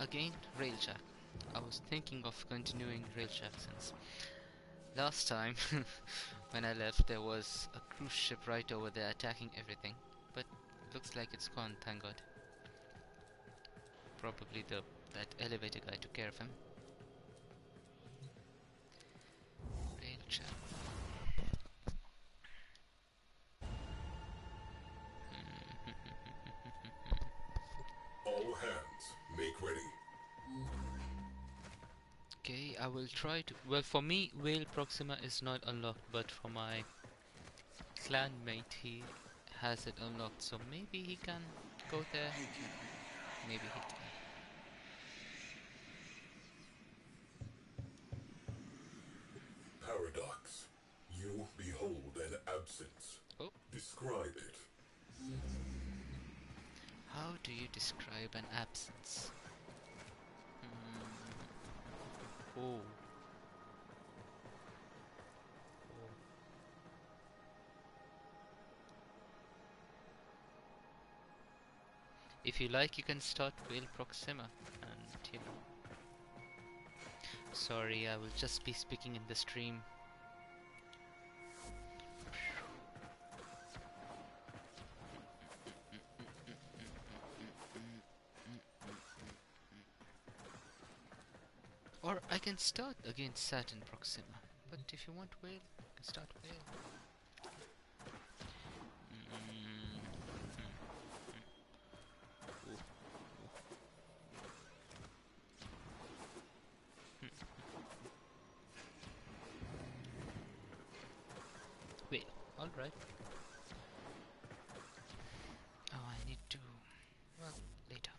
again, Railjack. I was thinking of continuing Railjack since last time when I left there was a cruise ship right over there attacking everything. But looks like it's gone, thank god. Probably that elevator guy took care of him. Railjack. All hands, make ready. Okay, I will try to. Well, for me, Whale Proxima is not unlocked, but for my clanmate, he has it unlocked, so maybe he can go there. Maybe he can. Paradox. You behold an absence. Oh, Describe it. how do you describe an absence? Oh. If you like, you can start Whale Proxima, and you know. Sorry, I will just be speaking in the stream. Or I can start against Saturn Proxima. But if you want Whale, you can start Whale. Ooh, Whale, alright. Oh, I need to... well, later.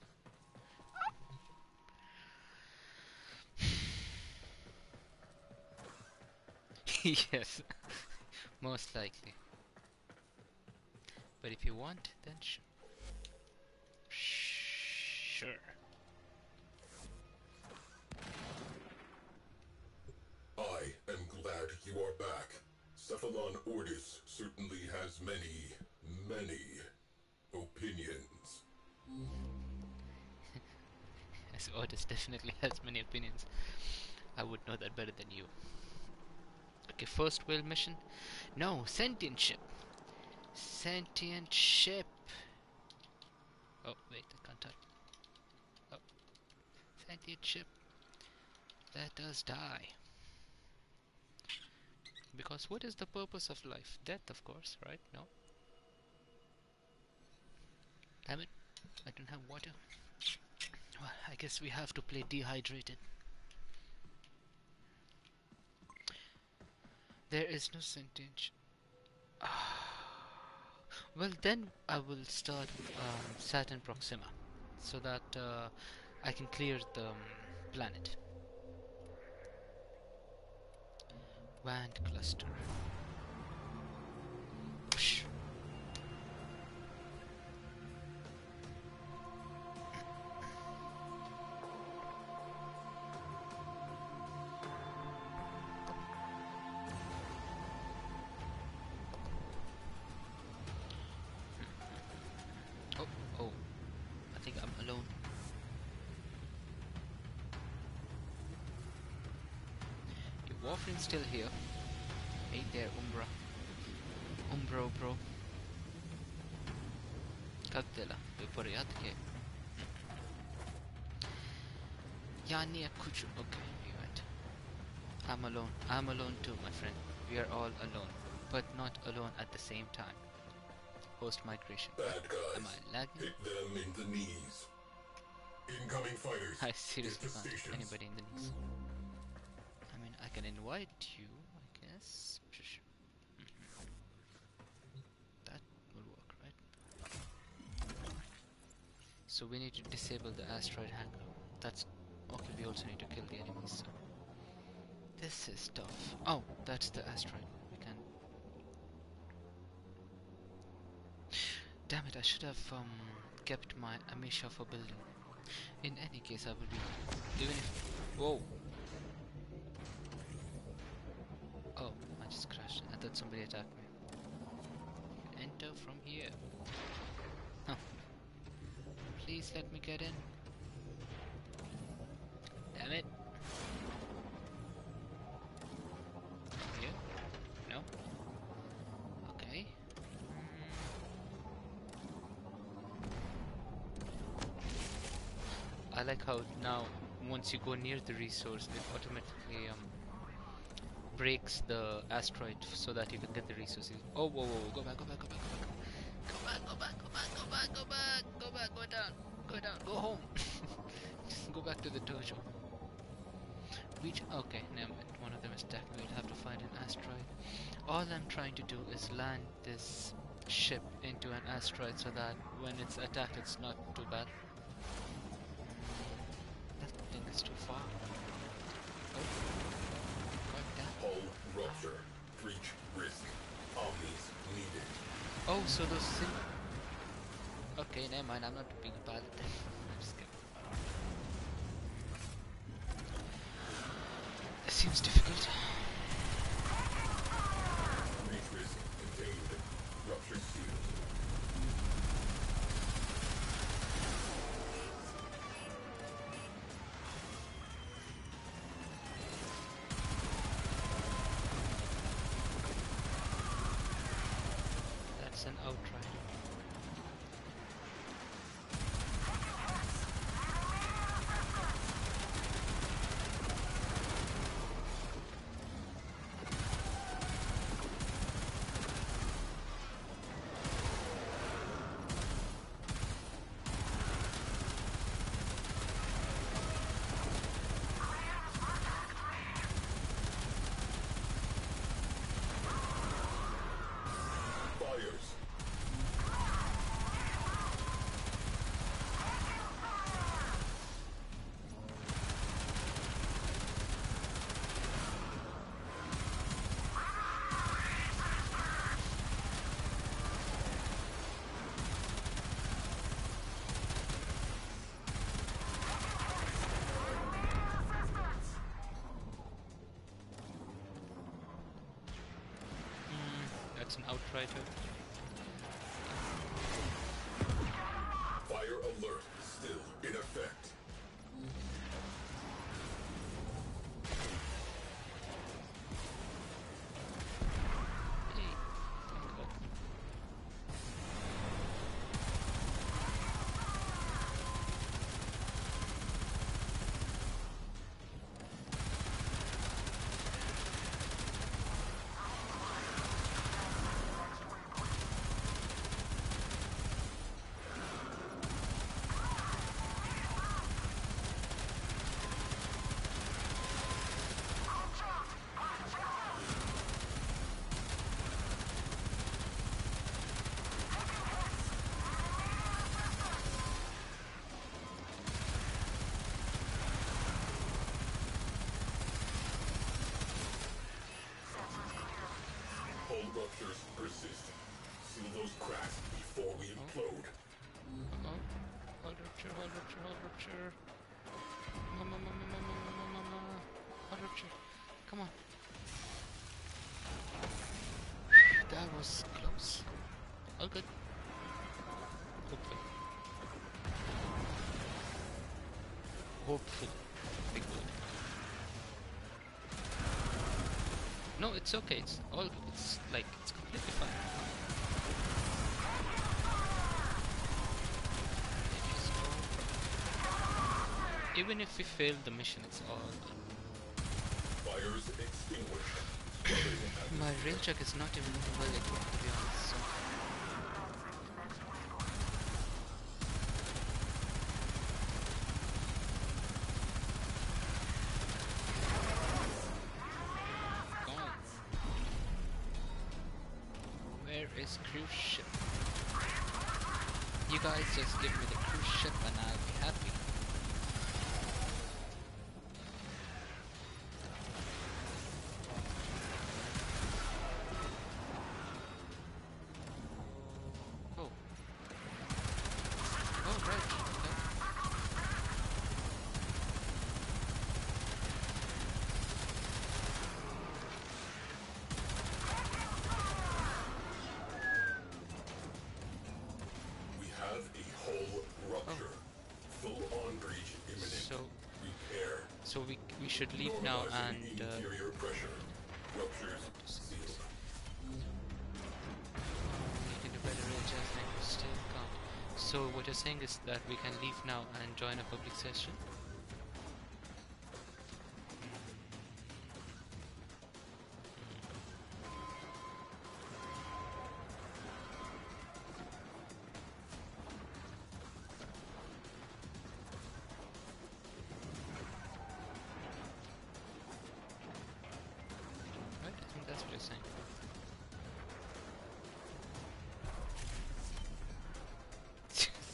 Yes, most likely. But if you want, then sure. I am glad you are back. Cephalon Ordis certainly has many opinions. As Otis definitely has many opinions. I would know that better than you. Okay, first whale mission. No, sentient ship. Sentient ship. Oh, wait, I can't type. Oh, sentient ship. Let us die. Because what is the purpose of life? Death, of course, right? No? Damn it, I don't have water. Well, I guess we have to play dehydrated. There is no sentient. Well, then I will start Saturn Proxima, so that I can clear the planet. Wand cluster. Psh. Oh, oh, I think I'm alone. Okay, Warframe's still here. Hey there, Umbra. Umbro, bro. Как дела? Вы в порядке? Я не хочу. Okay, you went. I'm alone. I'm alone too, my friend. We are all alone, but not alone at the same time. Post migration. Bad guys. Am I lagging? Hit them in the knees. Incoming fighters. I seriously Get to can't hit stations. anybody in the knees. I mean, I can invite you, I guess. That will work, right? So we need to disable the asteroid hangar. That's okay. We also need to kill the enemies. So this is tough. Oh, that's the asteroid. We can. Damn it! I should have kept my Amisha for building. In any case, I will be even if. Whoa! Oh, I just crashed. I thought somebody attacked me. Enter from here. Huh. Please let me get in. I like how now once you go near the resource, it automatically breaks the asteroid so that you can get the resources. Oh, whoa, whoa, go back, go back, go back, go back. Go back, go back, go back, go back, go back, go back, go down, go down, go home. Just go back to the dojo. Okay, never mind. One of them is attacked. We'll have to find an asteroid. All I'm trying to do is land this ship into an asteroid so that when it's attacked, it's not too bad. That thing is too far. Oh, god damn. Hull rupture. Breach risk. Omnis needed. Oh, so those things. Okay, never mind. I'm not being a pilot then. I'm just kidding. This seems difficult. Breach risk contained. Rupture sealed. That's an outrider. Fires. That's an outrider. Fire alert still in effect. Hey, thank God. Hull ruptures persist. Seal those cracks before we implode. Uh-oh. Hold rupture, hold rupture, hold rupture. Mama, mama, mama, mama, mama. Hold rupture. Come on. That was close. All good. Hopefully. Hopefully. Big word. No, it's okay. It's all. It's like it's completely fine. Even if we fail the mission, it's all good. Fires extinguished. My rail check is not even well equipped, to be honest. So. Gone. Where is cruise ship? You guys just give me the cruise ship and I'll be happy. Oh. Oh, right. Okay. We have a hull rupture. Full-on breach imminent. Repair. So we should leave now and Normalizing interior pressure. Ruptures sealed. making a better range as I still come. So what you're saying is that we can leave now and join a public session? Right, I think that's what you're saying.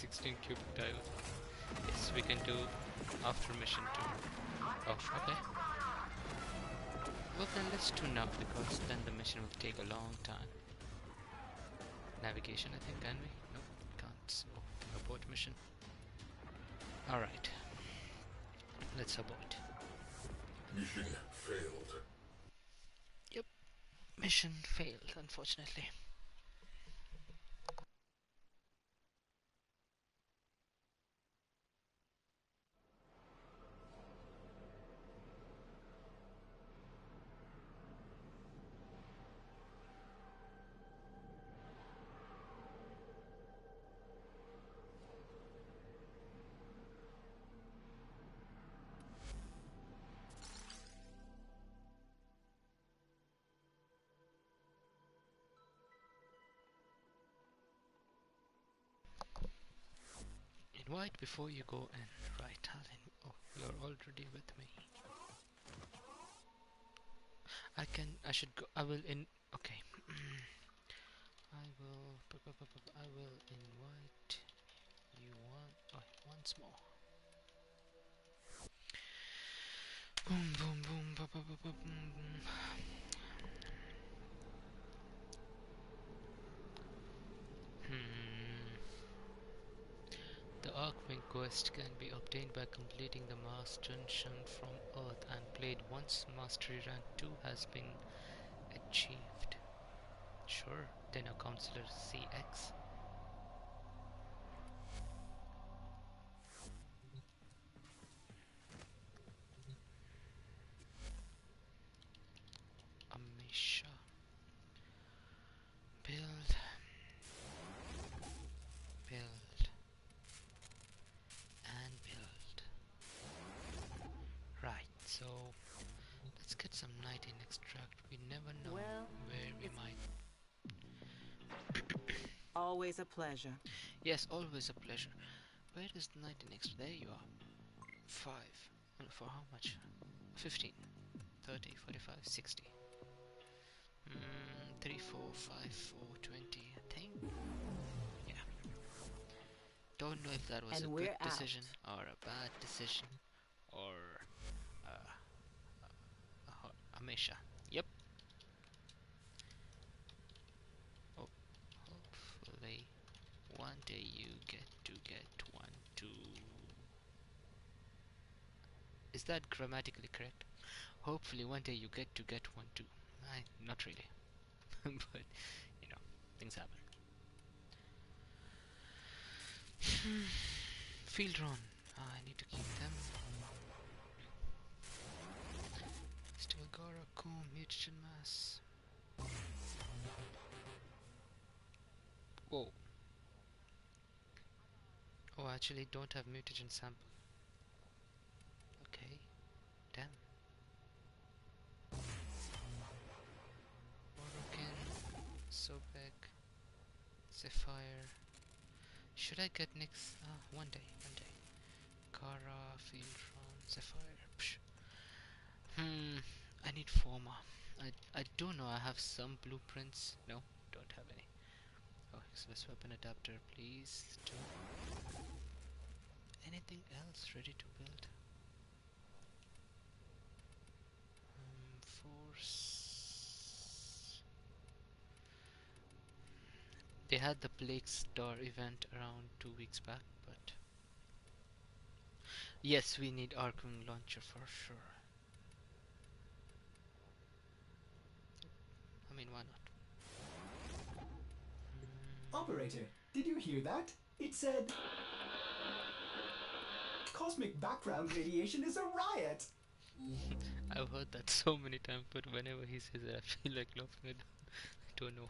16 cubic tiles. Yes, we can do after mission 2. Oh, okay. Well then let's do now, because then the mission will take a long time. Navigation, I think, can we? Nope, can't. Oh, abort mission. Alright, let's abort. Mission failed. Yep, mission failed, unfortunately. Invite before you go in. Right, oh, you're already with me. I should go, I will okay. I will invite you once more. Boom, boom, boom, ba, ba, ba, ba, boom, boom. The Archwing quest can be obtained by completing the Mars Junction from Earth and played once Mastery Rank 2 has been achieved. Sure, then a Counselor CX. Amisha. Build. Build. And build. Right, so let's get some nighting extract. We never know where we might. Always a pleasure. Yes, always a pleasure. Where is the nighting extract? There you are. 5. For how much? 15. 30, 45, 60. 3, 4, 5, 4, 20, I think. Yeah. Don't know if that was And a we're good out. decision or a bad decision or Amisha. Yep. Oh, hopefully one day you get one too. Is that grammatically correct? Hopefully one day you get one too. Not really. But, you know, things happen. Field run. I need to keep them. Still Gara, Comb, Mutagen Mass. Whoa. Oh, I actually don't have mutagen sample. Okay. Damn. Orokin, Sobek, Zephyr. Should I get Nyx? One day. Kara, Fieldron, Zephyr. Psh. I need Forma. I do know I have some blueprints. No, don't have any. Oh, Express Weapon Adapter, please. Anything else ready to build? Force. They had the Plague Star event around 2 weeks back, but yes, we need Arcwing Launcher for sure. I mean, why not? Operator, did you hear that? It said... Cosmic background radiation is a riot! I've heard that so many times, but whenever he says it, I feel like laughing at him. I don't know.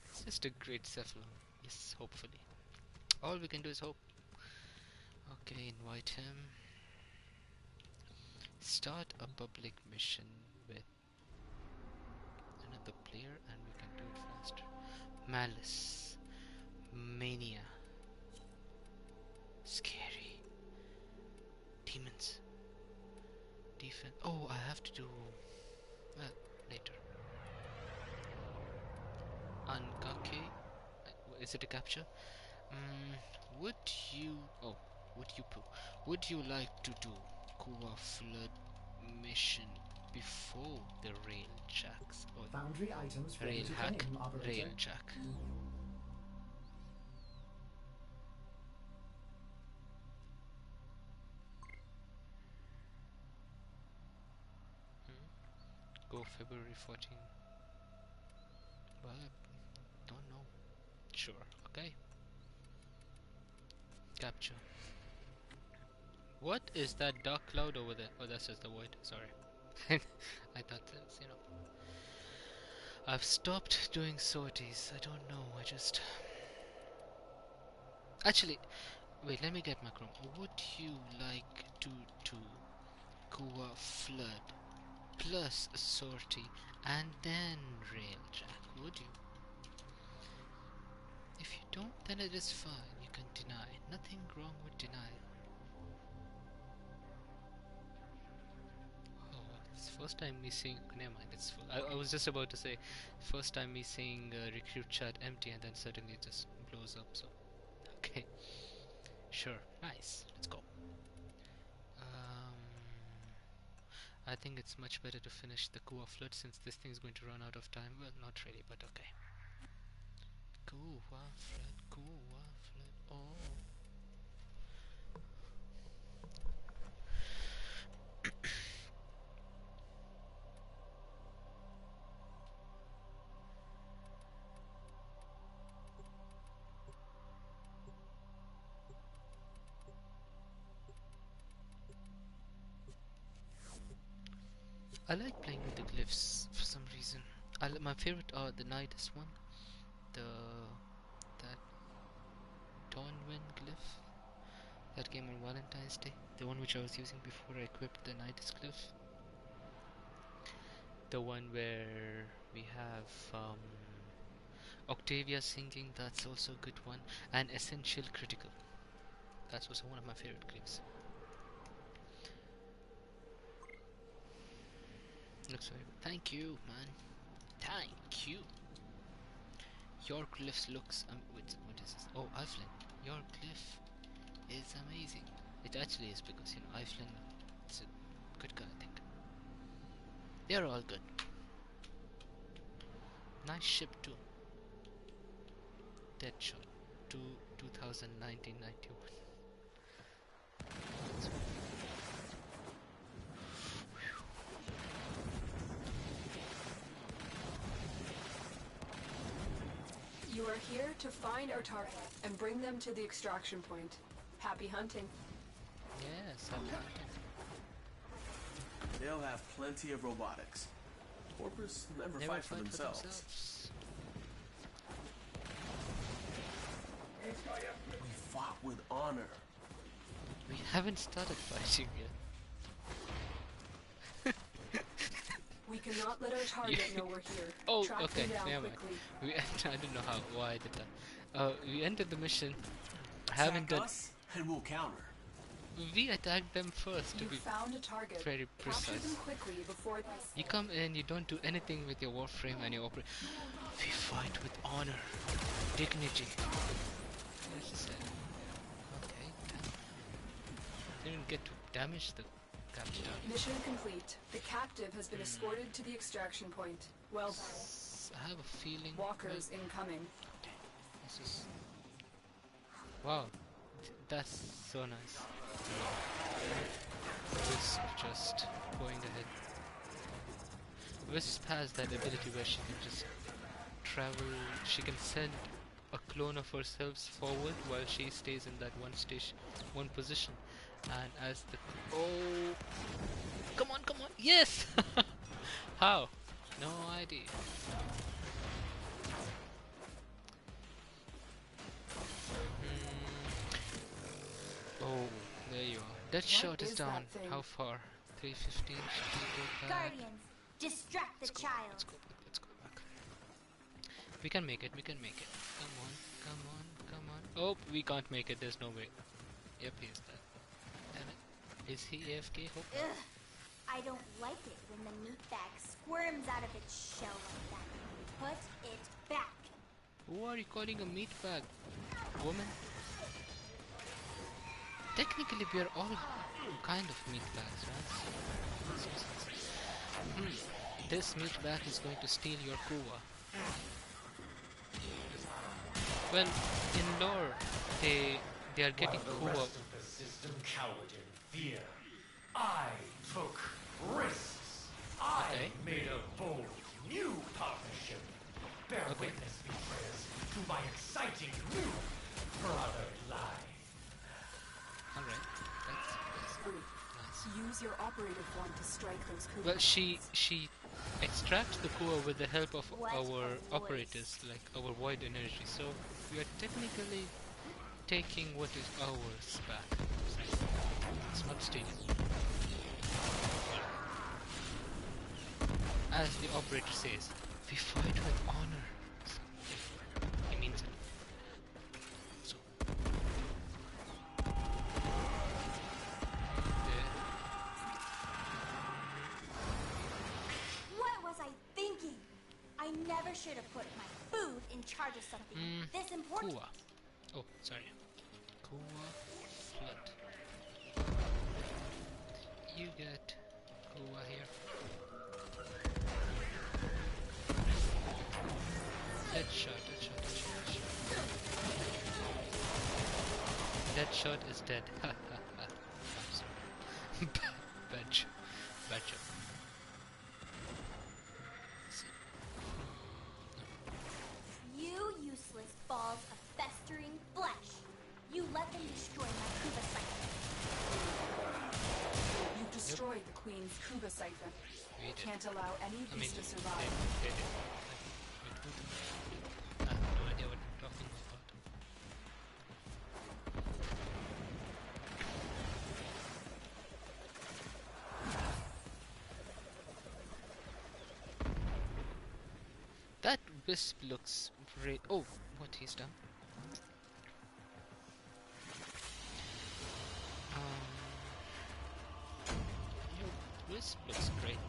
It's just a great cephalon. Yes, hopefully. All we can do is hope. Okay, invite him. Start a public mission with another player and we can do it faster. Malice. Mania. Scary. Demons. Defense. Oh, I have to do... well, later. Ankake. Is it a capture? Would you... oh, would you like to do Kuva flood mission before the rail jacks? Or Foundry items ready rail to hack. claim, operator. Rail jack. Go February 14. Well, I don't know. Sure, okay. Capture. What is that dark cloud over there? Oh, that's just the void. Sorry. I thought that's, you know. I've stopped doing sorties. I don't know. I just... actually, wait, let me get my Chrome. Would you like to do Kuva flood plus sortie and then railjack? Would you? If you don't, then it is fine. You can deny. Nothing wrong with deny. Oh, it's first time me seeing. Never mind. It's. I was just about to say, first time me seeing recruit chat empty and then suddenly it just blows up. So, okay, sure, nice. Let's go. I think it's much better to finish the Kuva flood since this thing's going to run out of time. Well, not really, but okay. Kuva flood, Kuva flood. Oh. I like playing with the glyphs for some reason. My favorite are the Nidus one, that Dawnwind glyph that came on Valentine's Day, the one which I was using before I equipped the Nidus glyph. The one where we have Octavia singing, that's also a good one, and Essential Critical. That's also one of my favorite glyphs. Looks very good. Thank you, man. Thank you. Your glyphs looks what is this? Oh, Iflin. Your glyph is amazing. It actually is because you know Iflin is a good guy, I think. They're all good. Nice ship too. Deadshot. 2019-91. You are here to find our target and bring them to the extraction point. Happy hunting. Yes, happy hunting. They'll have plenty of robotics. Corpus never fight for themselves. We fought with honor. We haven't started fighting yet. We cannot let our target know we're here. Oh, Track okay, them down never mind. quickly. I don't know why I did that. We entered the mission. Haven't Attack done. us, and we'll counter. We attacked them first to You be found a target. very Capture precise. them quickly before You come in, you don't do anything with your Warframe and you operate. We fight with honor, dignity. That's just it. Okay, damn. Didn't get to damage the capture. Mission complete. The captive has been escorted to the extraction point. Well done. I have a feeling. Walkers incoming. This is. Wow, that's so nice. Wisp just going ahead. Wisp has that ability where she can just travel. She can send a clone of herself forward while she stays in that one position. And as the come on, yes! How? No idea. There you are. That shot is down. How far? 315. Should we go back? Guardians, distract the Let's go. child. Let's go back. Let's go back. We can make it. We can make it. Come on. Come on. Come on. Oh, we can't make it. There's no way. Yep, he's dead. Damn it. Is he AFK? Hope not. Ugh. I don't like it when the meat bag squirms out of its shell like that. Put it back. Who are you calling a meat bag, woman? Technically, we are all kind of meat bags, right? This meat bag is going to steal your Kuva. Well, in lore, they are getting While the Kuva. rest of the system cowered in fear, I took risks. I made a bold new partnership. Bear witness, betrayers, to my exciting new brother line. Alright, that's nice. Use your operative form to strike those Kuva. Well, she extracts the Kuva with the help of What our a operators, like our void energy. So we are technically taking what is ours back. It's not stealing. As the operator says, we fight with honor. So, he means it. So, there. What was I thinking? I never should have put my food in charge of something this important. Kuva. Oh, sorry. Kuva flood. You get Kuva here. Deadshot. Deadshot is dead. I'm sorry. Bad joke. Bad joke. You useless balls of festering flesh. You let them destroy my Kuva cycle. You destroyed the Queen's Kuva siphon. We did. Can't allow any of I mean, these to survive. they did. Wait, who did? I have no idea what you're talking about. That wisp looks great. Oh, what he's done. Your wisp looks great.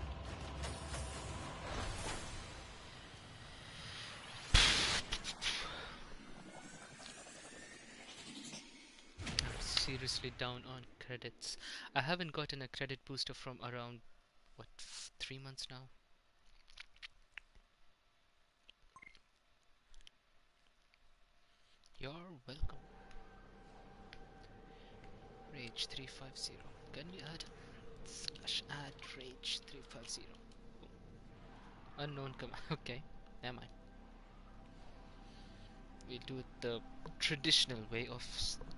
I'm seriously down on credits. I haven't gotten a credit booster from around, what, 3 months now? You're welcome. Rage 350. Can we add /add rage 350? Oh. Unknown command. Okay, never mind. We'll do it the traditional way of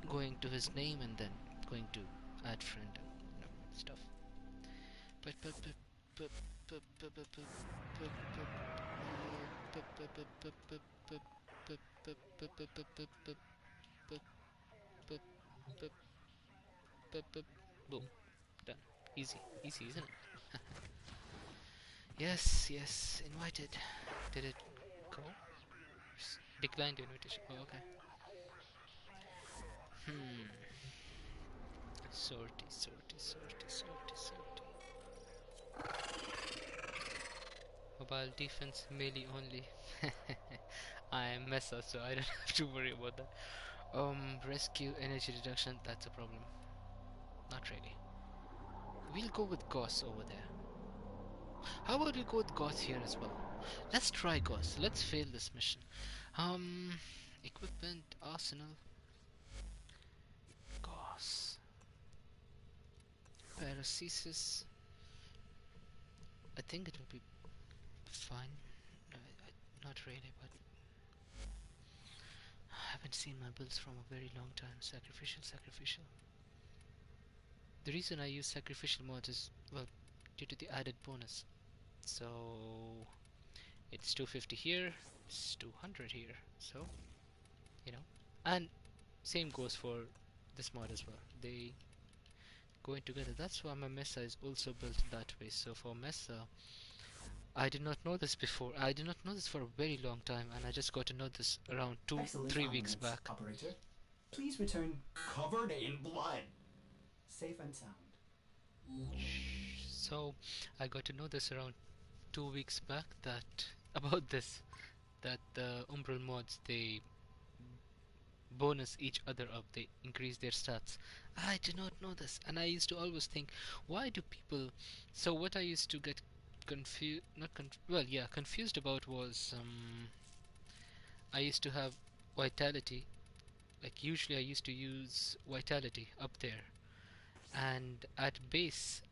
going to his name and then going to add friend and stuff. Boom. Done. Easy, isn't it? Yes, invited. Did it go? Declined the invitation. Oh, okay. Sortie. Mobile defense melee only. I am Mesa, so I don't have to worry about that. Rescue energy reduction, that's a problem. Not really. We'll go with Goss over there. How about we go with Goss here as well? Let's try Goss. Let's fail this mission. Equipment, arsenal. Goss. Paracesis. I think it will be fine. Not really, but I haven't seen my builds from a very long time. Sacrificial. The reason I use sacrificial mods is, well, due to the added bonus. So it's 250 here, it's 200 here, so you know. And same goes for this mod as well. They going together. That's why my Mesa is also built that way. So for Mesa, I did not know this before. I did not know this for a very long time, and I just got to know this around Excellent 3 weeks armaments, back. operator. Please return covered in blood. Safe and sound. So I got to know this around 2 weeks back that about this, that the Umbral mods, they bonus each other up, they increase their stats. I did not know this, and I used to always think, why do people? So what I used to get confused, not well, yeah, confused about was I used to have vitality. Like usually I used to use vitality up there, and at base,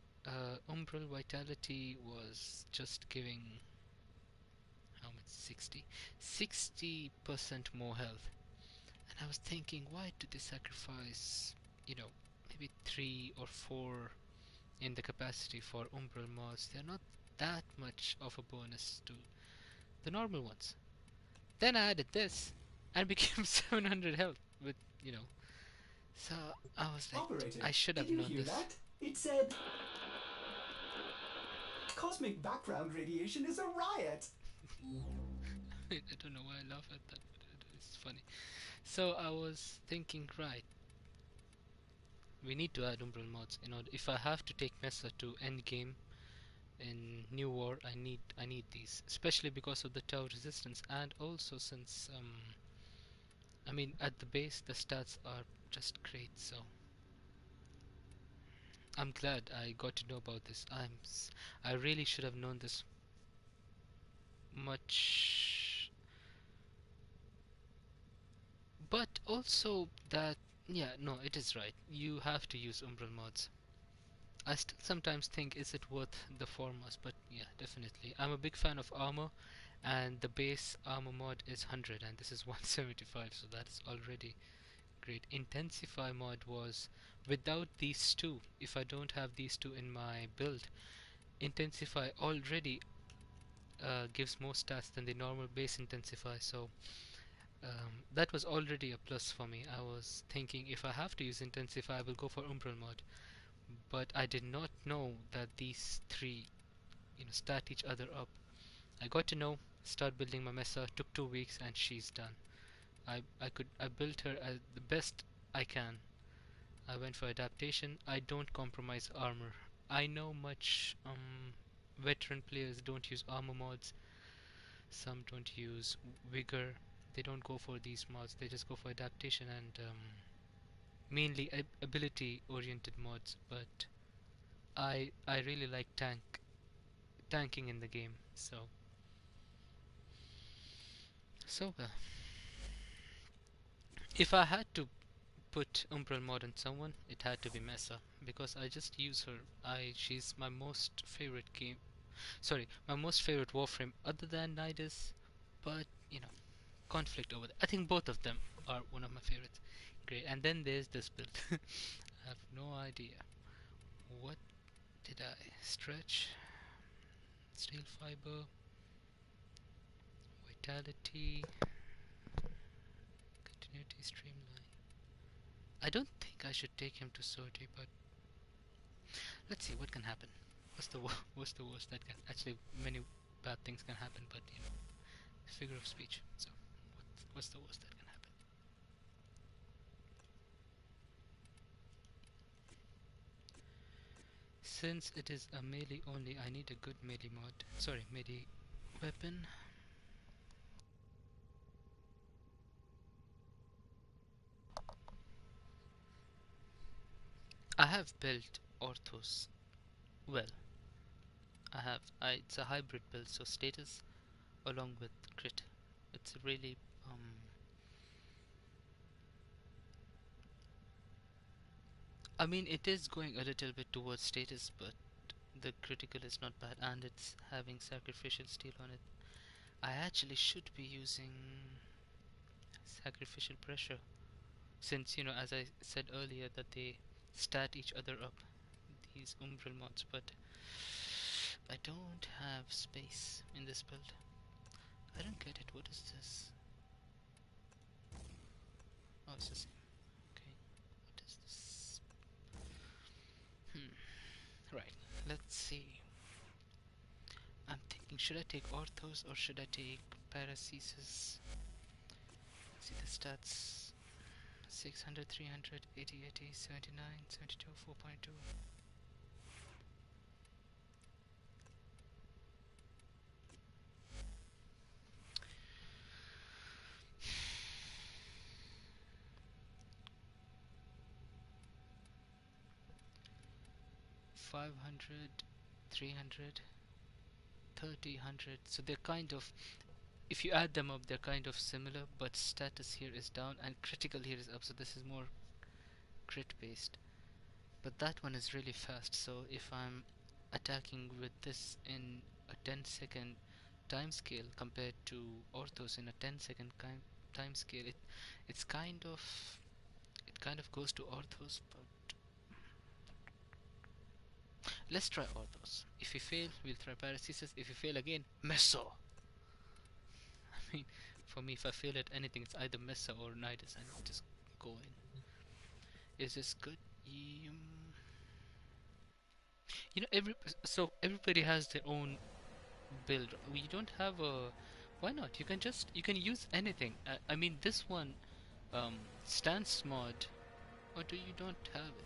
Umbral vitality was just giving how much? 60% more health. And I was thinking, why do they sacrifice, maybe 3 or 4 in the capacity for Umbral mods? They're not that much of a bonus to the normal ones. Then I added this and became 700 health with, you know. So I was like, Operator, I should have did you known hear this. that? It said... Cosmic background radiation is a riot! I don't know why I laugh at that, but it's funny. So I was thinking, right, we need to add Umbral mods in order. If I have to take Mesa to end game in New War, I need these, especially because of the tower resistance, and also since I mean at the base the stats are just great. So I'm glad I got to know about this. I really should have known this much, but also that, yeah, no, it is right. You have to use Umbral mods. I still sometimes think, is it worth the formos? But yeah, definitely. I'm a big fan of armor, and the base armor mod is 100, and this is 175, so that is already great. Intensify mod was without these two. If I don't have these two in my build, Intensify already gives more stats than the normal base Intensify, so that was already a plus for me. I was thinking, if I have to use Intensify, I will go for Umbral mod. But I did not know that these three, stat each other up. I got to know, start building my Mesa, took 2 weeks, and she's done. I built her as the best I can. I went for adaptation. I don't compromise armor. I know much veteran players don't use armor mods. Some don't use vigor. They don't go for these mods. They just go for adaptation and mainly ability oriented mods. But I really like tanking in the game. So well, if I had to put Umbral mod on someone, it had to be Mesa, because I just use her. She's my most favorite game. Sorry, my most favorite Warframe other than Nidus, but conflict over there. I think both of them are one of my favorites. Great, and then there's this build. I have no idea. What did I stretch? Steel fiber, vitality, continuity, streamline. I don't think I should take him to Sortie, but let's see what can happen. What's the worst that can actually, many bad things can happen, but figure of speech. So what's the worst that can happen? Since it is a melee only, I need a good melee mod. Sorry, melee weapon. I have built Orthos well. It's a hybrid build, so status along with crit. It's really I mean, it is going a little bit towards status, but the critical is not bad, and it's having sacrificial steel on it. I actually should be using sacrificial pressure, since as I said earlier, that they stat each other up, these Umbral mods, but I don't have space in this build. I don't get it. What is this? Oh, it's the same. Okay. What is this? let's see. I'm thinking, should I take Orthos or should I take Paracesis? See the stats. 600, 300, 80, 80, 79, 72, 4.2. $500, 300, 30, 100. So they're kind of, if you add them up, they're kind of similar, but status here is down and critical here is up. So this is more crit based. But that one is really fast. So if I'm attacking with this in a 10-second time scale compared to Orthos in a 10-second time scale, it's kind of, it kind of goes to Orthos, but let's try Orthos. If we fail, we'll try Paracesis. If we fail again, Meso. I mean, for me, if I fail at anything, it's either Mesa or Nidus, and just go in. Is this good? You know, everybody has their own build. We don't have a. Why not? You can use anything. I mean, this one, stance mod, or do you don't have it?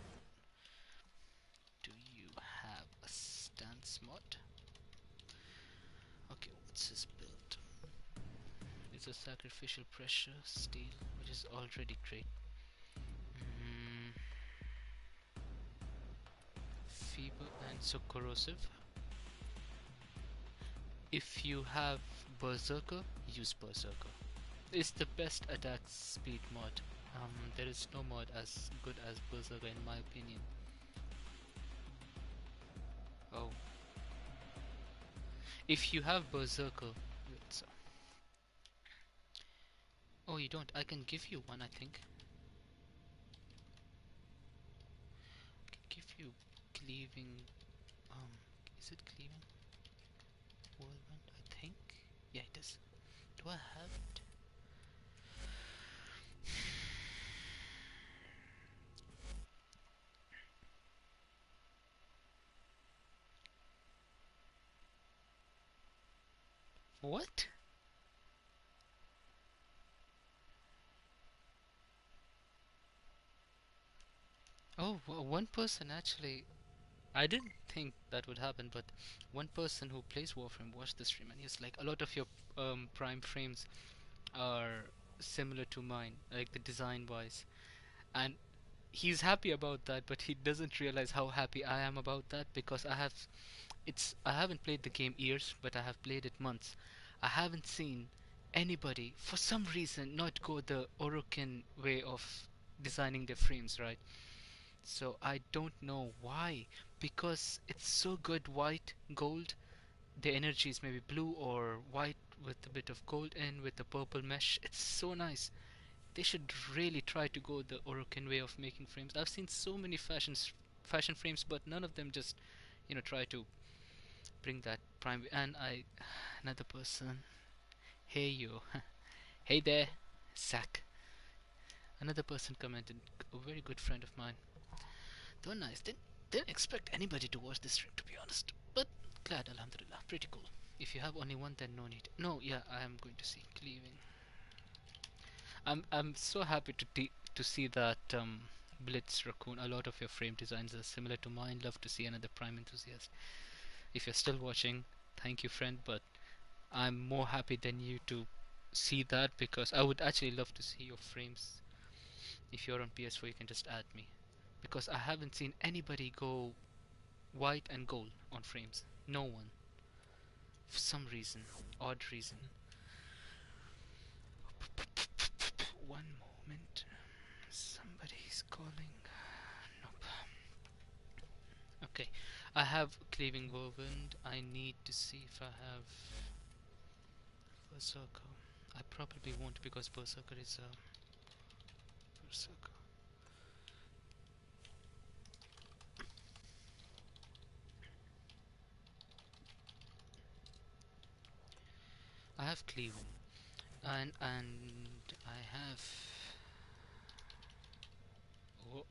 Do you have a stance mod? Okay, what's his build? It's a sacrificial pressure steel, which is already great. Feeble and so corrosive. If you have Berserker, use Berserker. It's the best attack speed mod. There is no mod as good as Berserker in my opinion. Oh. If you have Berserker... Wait, so. Oh, you don't. I can give you one, I think. I can give you Cleaving... is it Cleaving? Whirlwind, I think? Yeah, it is. Do I have it? What? Oh, one person actually. I didn't think that would happen, but one person who plays Warframe watched the stream and he's like, a lot of your prime frames are similar to mine, like the design wise. And he's happy about that, but he doesn't realize how happy I am about that because I haven't played the game years, but I have played it months. I haven't seen anybody, for some reason, not go the Orokin way of designing their frames, right? So I don't know why, because it's so good white, gold, the energy is maybe blue or white with a bit of gold in with the purple mesh. It's so nice. They should really try to go the Orokin way of making frames. I've seen so many fashion frames, but none of them just, try to bring that prime. And another person. Hey you, hey there, Zach. Another person commented, a very good friend of mine. Though nice, didn't expect anybody to watch this stream, to be honest. But glad, alhamdulillah, pretty cool. If you have only one, then no need. No, yeah, I am going to see Cleaving. I'm so happy to see that Blitz Raccoon. A lot of your frame designs are similar to mine. Love to see another Prime enthusiast. If you're still watching, thank you, friend. But I'm more happy than you to see that because I would actually love to see your frames. If you're on PS4, you can just add me because I haven't seen anybody go white and gold on frames. No one. For some reason, odd reason. One moment. Somebody's calling. Nope. Okay. I have Cleaving Whirlwind. I need to see if I have Berserker. I probably won't because Berserker is a Berserker. I have Cleaving. And I have oh,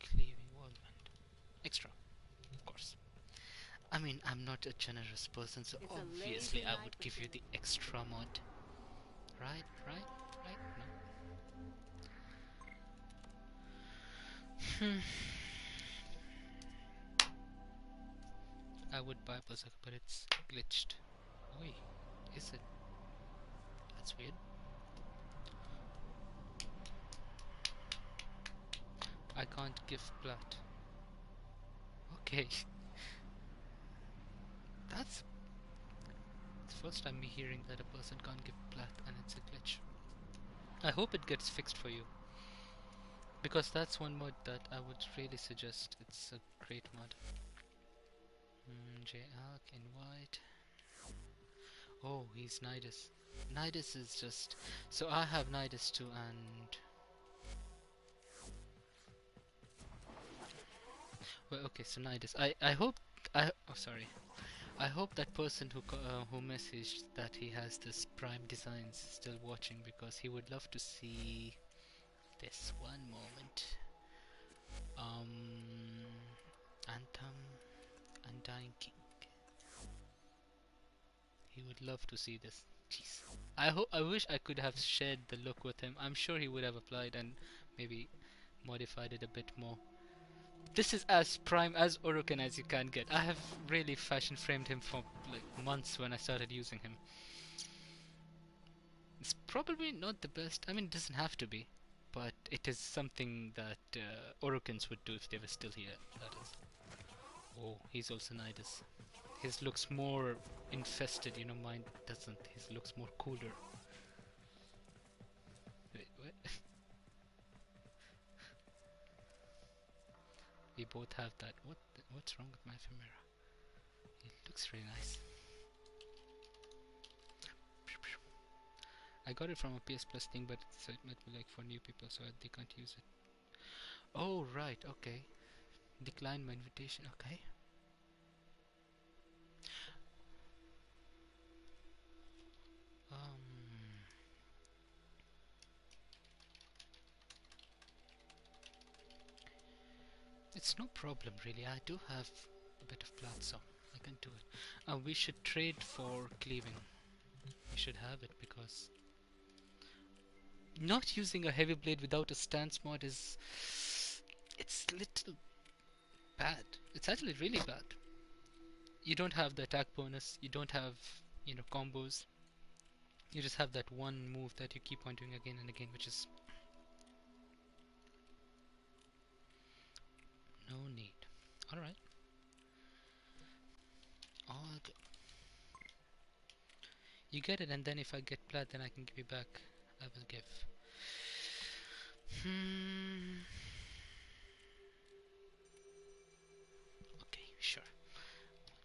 Cleaving Whirlwind. Extra. I'm not a generous person, so It's a obviously lazy I night would for give you the singing. extra mod. Right? No. I would buy Berserker, but it's glitched. Oi, is it? That's weird. I can't give blood. Okay. That's the first time me hearing that a person can't give blood and it's a glitch. I hope it gets fixed for you. Because that's one mod that I would really suggest. It's a great mod. J-Alc in white. Oh, he's Nidus. Nidus is just... So I have Nidus too, and... Well, okay, so Nidus. I hope... Oh, sorry. I hope that person who messaged that he has this Prime Designs is still watching, because he would love to see this. One moment. Anthem, Undying King. He would love to see this. Jeez. I wish I could have shared the look with him. I'm sure he would have applied and maybe modified it a bit more. This is as prime as Orokin as you can get. I have really fashion framed him for like months when I started using him. It's probably not the best. I mean, it doesn't have to be, but it is something that Orokins would do if they were still here. That is. Oh, he's also Nidus. His looks more infested, you know, mine doesn't. His looks more cooler. Wait, what? We both have that. What's wrong with my Femera? It looks really nice. I got it from a PS Plus thing, but so it might be like for new people, so they can't use it. Oh, right, okay. Decline my invitation, okay. It's no problem really. I do have a bit of blood, so I can do it. We should trade for cleaving. We should have it because not using a heavy blade without a stance mod is... It's little bad. It's actually really bad. You don't have the attack bonus. You don't have, you know, combos. You just have that one move that you keep on doing again and again, which is no need. Alright. All good. You get it, and then if I get blood, then I can give you back. I will give. Okay, sure.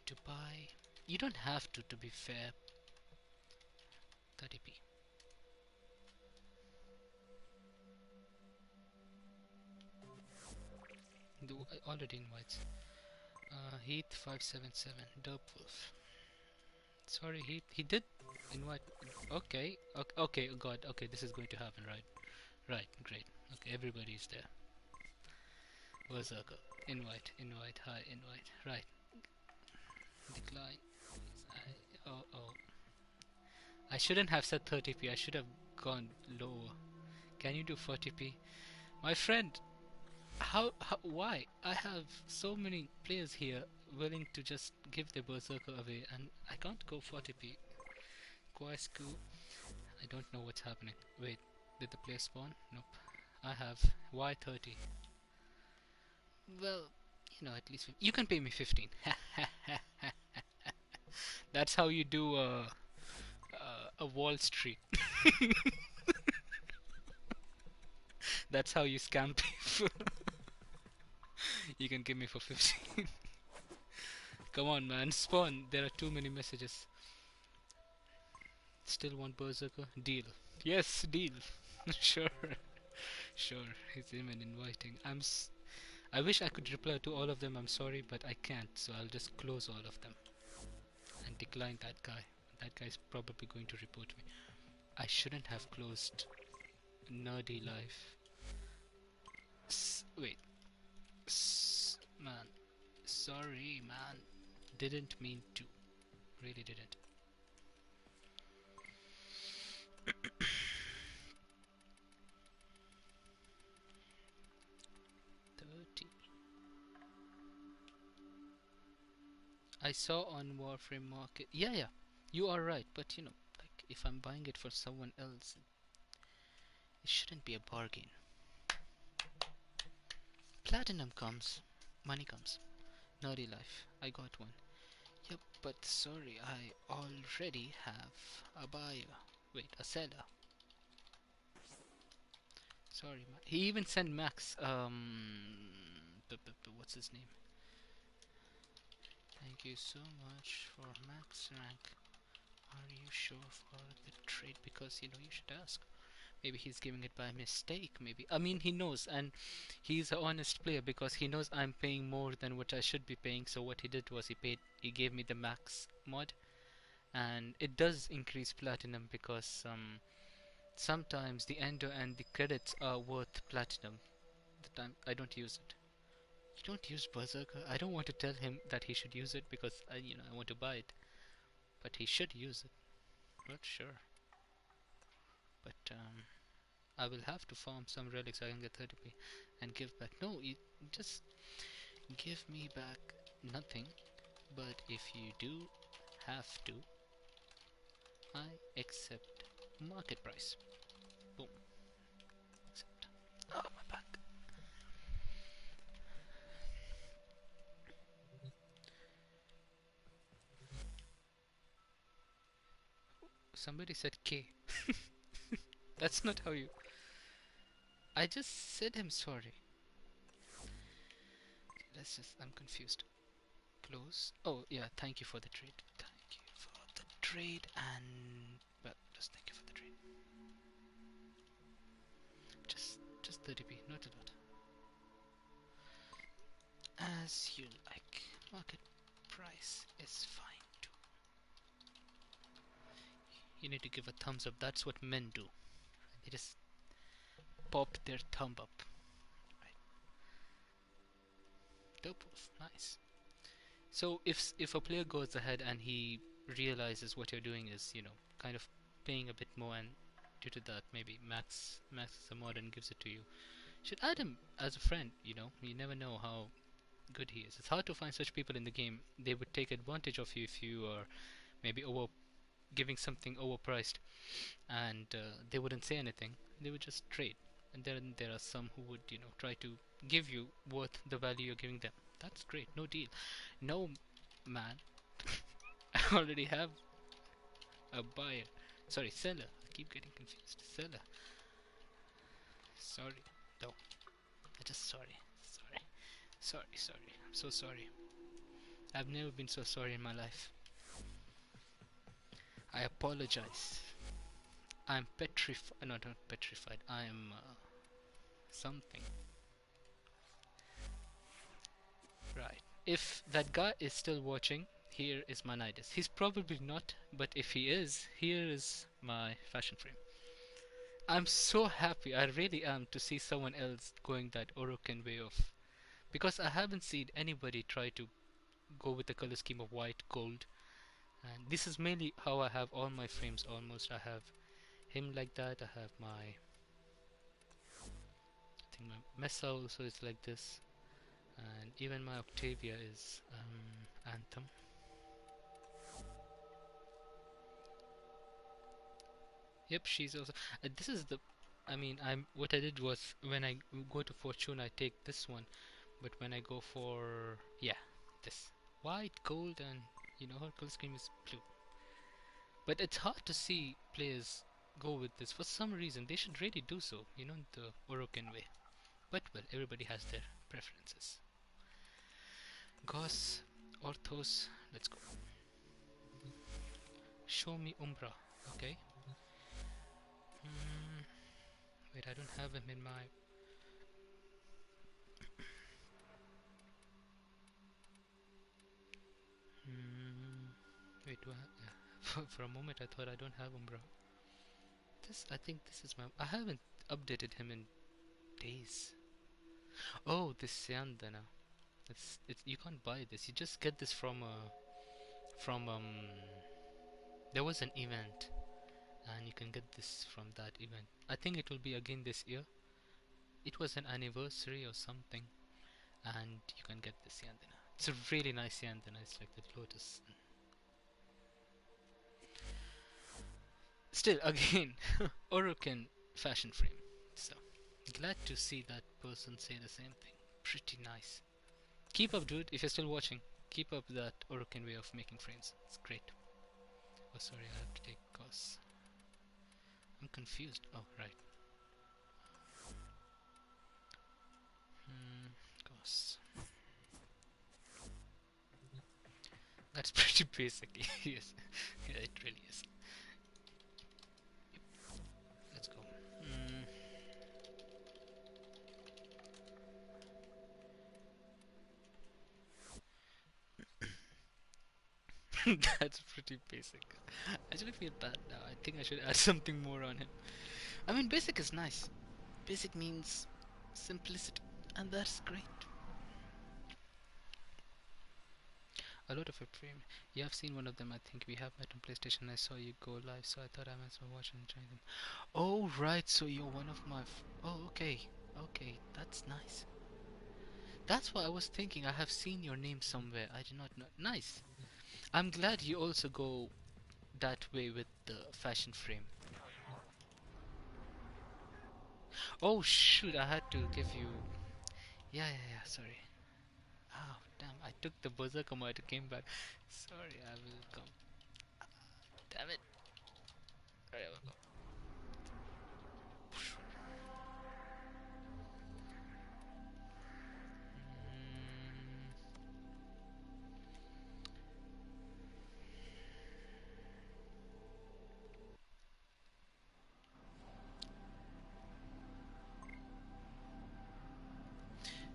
To buy. You don't have to be fair. 30p. Already invites. Heath 577. Derp Wolf. Sorry, he did invite. Okay, okay, God. Okay, this is going to happen, right? Right, great. Okay, everybody's there. Berserker. Invite, hi, invite. Right. Decline. Oh. I shouldn't have said 30p. I should have gone lower. Can you do 40p? My friend, why? I have so many players here willing to just give their Berserker away, and I can't go 40p. Quaisku. I don't know what's happening. Wait, did the player spawn? Nope. I have. Why 30? Well, you know, at least you can pay me 15. That's how you do a Wall Street. That's how you scam people. You can give me for 15. Come on, man, spawn. There are too many messages. Still want Berserker? Deal. Yes, deal. Sure. Sure. He's even inviting. I wish I could reply to all of them. I'm sorry, but I can't. So I'll just close all of them and decline that guy. That guy's probably going to report me. I shouldn't have closed Nerdy Life. Wait. Man. Sorry, man. didn't mean to. Really didn't. I saw on Warframe Market. Yeah, yeah, you are right. But you know, like if I'm buying it for someone else, it shouldn't be a bargain. Platinum comes, money comes. Naughty life. I got one. Yep, but sorry, I already have a buyer. Wait, a seller. Sorry, he even sent Max. What's his name? Thank you so much for Max rank. Are you sure for the trade? Because you know you should ask. Maybe he's giving it by mistake. Maybe I mean he knows, and he's an honest player because he knows I'm paying more than what I should be paying. So what he did was he gave me the Max mod, and it does increase platinum because sometimes the endo and the credits are worth platinum. The time I don't use it. You don't use Berserker? I don't want to tell him that he should use it because I want to buy it. But he should use it. Not sure. But I will have to farm some relics so I can get 30p and give back. No, you just give me back nothing. But if you do have to, I accept market price. Boom. Accept. Oh, my back. Somebody said K. That's not how you... I just said him sorry. Let's just... I'm confused. Close. Oh, yeah, thank you for the trade. Thank you for the trade and... Well, just thank you for the trade. Just 30p, not a lot. As you like. Market price is fine too. You need to give a thumbs up. That's what men do. They just pop their thumb up. Right. Dope wolf. Nice. So if a player goes ahead and he realizes what you're doing is, kind of paying a bit more, and due to that maybe Max is a mod and gives it to you, should add him as a friend. You never know how good he is. It's hard to find such people in the game. They would take advantage of you if you are maybe giving something overpriced, and they wouldn't say anything. They would just trade. And then there are some who would, try to give you worth the value you're giving them. That's great. No deal. No, man. I already have a buyer. Sorry, seller. I keep getting confused. Seller. Sorry. No. I just sorry. Sorry. Sorry. I'm so sorry. I've never been so sorry in my life. I apologize. I'm petrified. No, not petrified. I'm something. Right. If that guy is still watching, here is my Nidus. He's probably not, but if he is, here is my fashion frame. I'm so happy, I really am, to see someone else going that Orokin way of... Because I haven't seen anybody try to go with the color scheme of white, gold. And this is mainly how I have all my frames almost. I have him like that, I have my... I think my Mesa also is like this. And even my Octavia is Anthem. Yep, she's also... this is the... I mean, what I did was, when I go to Fortune, I take this one. But when I go for... Yeah, this. White, gold, and, her color scheme is blue. But it's hard to see players go with this. For some reason, they should really do so, the Orokin way. But, well, everybody has their preferences. Gauss, Orthos, let's go. Show me Umbra, okay. Wait, I don't have him in my... Wait, do I... Yeah. For a moment I thought I don't have Umbra. I think this is my... I haven't updated him in days. Oh, this Syandana. You can't buy this. You just get this from a from there was an event, and you can get this from that event. I think it will be again this year. It was an anniversary or something, and you can get this Yandana. It's a really nice Yandana. It's like the lotus. Still, again, Orokin fashion frame. So glad to see that person say the same thing. Pretty nice. Keep up, dude. If you're still watching, keep up that Orokin way of making frames. It's great. Oh, sorry, I have to take course. I'm confused. Oh, right. Course. That's pretty basic. Yes, yeah, it really is. Yep. Let's go. That's pretty basic. I actually feel bad now. I think I should add something more on him. I mean, basic is nice. Basic means simplicity, and that's great. A lot of it frame. You have seen one of them. I think we have met on PlayStation. I saw you go live, so I thought I might as well watch and join them. Oh right, so you're one of my. Oh okay, okay, that's nice. That's what I was thinking. I have seen your name somewhere. I did not know. Nice. I'm glad you also go that way with the fashion frame. Oh shoot! I had to give you. Yeah, yeah, yeah. Sorry. Oh damn! I took the berserker mode. It came back. Sorry, I will come. Damn it! Alright, I will go.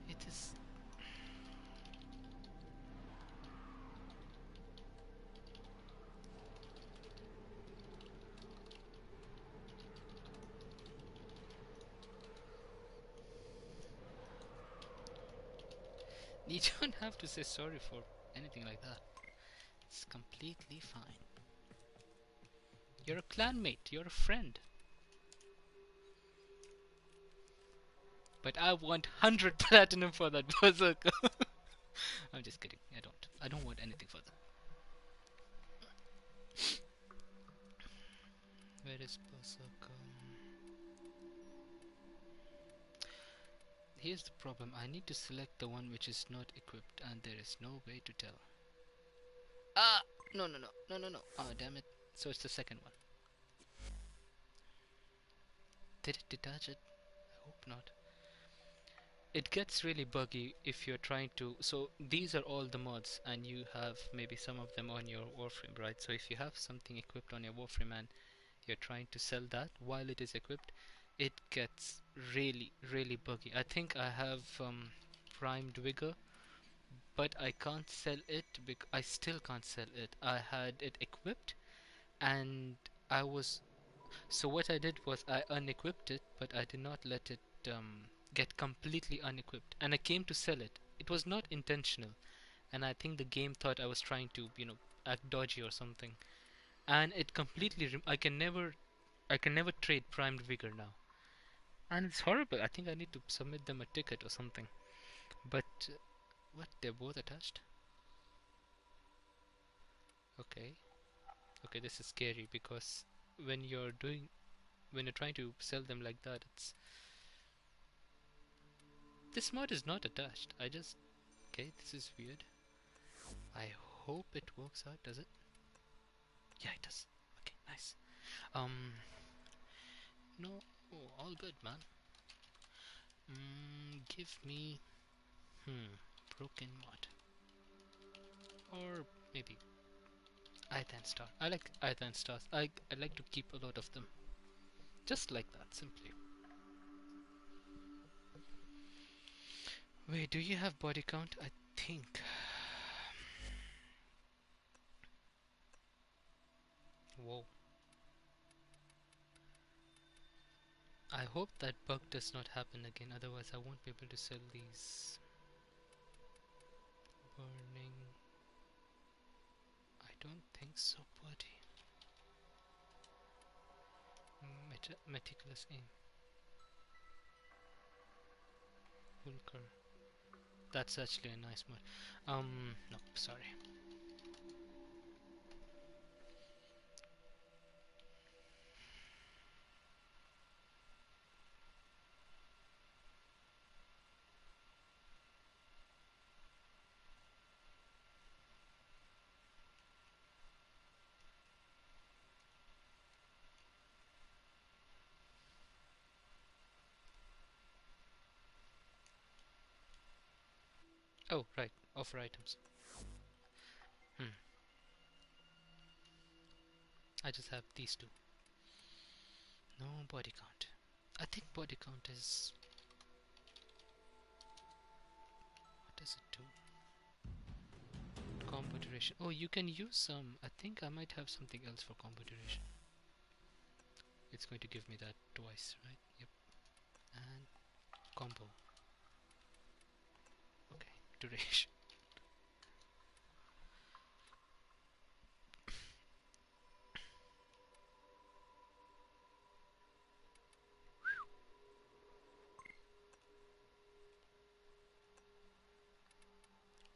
It is. You don't have to say sorry for anything like that. It's completely fine. You're a clanmate, you're a friend. But I want 100 platinum for that berserker. I'm just kidding. I don't want anything for that. Where is berserker? Here's the problem. I need to select the one which is not equipped, and there is no way to tell. Ah! No, no, no. No, no, no. Oh, damn it. So it's the second one. Did it detach it? I hope not. It gets really buggy if you're trying to. So these are all the mods, and you have maybe some of them on your Warframe, right? So if you have something equipped on your Warframe and you're trying to sell that while it is equipped, it gets really, really buggy. I think I have primed vigor, but I can't sell it because I still can't sell it. I had it equipped, and I was. So what I did was I unequipped it, but I did not let it get completely unequipped. And I came to sell it. It was not intentional, and I think the game thought I was trying to, act dodgy or something. And it completely. I can never trade primed vigor now, and it's horrible. I think I need to submit them a ticket or something. But what? They're both attached. Okay. Okay, this is scary because when you're doing when you're trying to sell them like that, it's this mod is not attached. Okay, this is weird. I hope it works out. Does it? Yeah, it does. Okay, nice. No, all good, man. Give me broken mod, or maybe Ithan star. I like Ithan stars. I like to keep a lot of them, just like that, simply. Wait, do you have body count? I think. Whoa. I hope that bug does not happen again, otherwise I won't be able to sell these burning don't think so, buddy. Meticulous aim. Vulcar. That's actually a nice mod. No, sorry. Oh, right. Offer items. I just have these two. No body count. I think body count is... What does it do? Combo duration. Oh, you can use some... I think I might have something else for combo duration. It's going to give me that twice, right? Yep. And combo. Okay, duration.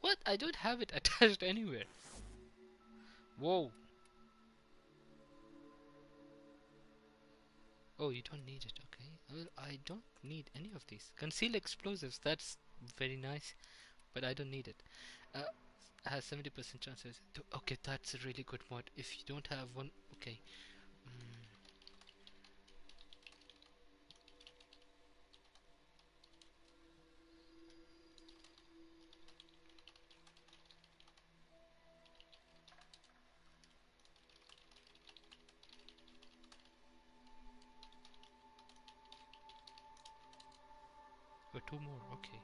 What? I don't have it attached anywhere. Whoa. Oh, you don't need it. Okay. Well, I don't need any of these. Conceal explosives. That's very nice, but I don't need it. Has 70% chances. Okay, that's a really good mod. If you don't have one, okay. Oh, two more. Okay.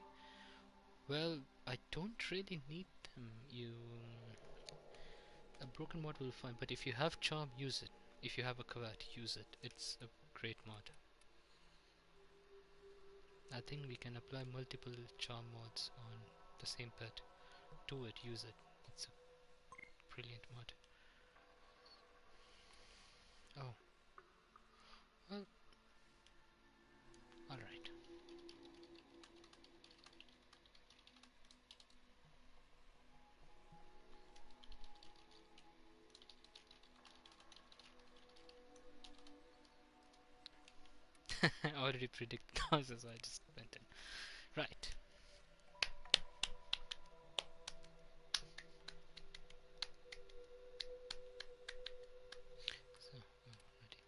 Well, I don't really need them. A broken mod will be fine, but if you have charm, use it. If you have a Kavat, use it. It's a great mod. I think we can apply multiple charm mods on the same pet. Do it, use it. It's a brilliant mod. Oh, well, alright. I already predicted the answer, so I just went in. Right. So, ready.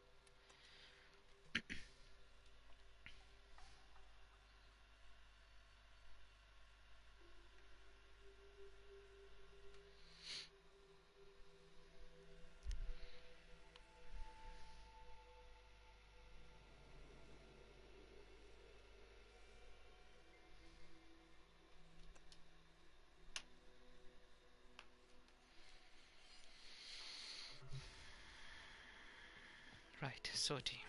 Right, Sortie.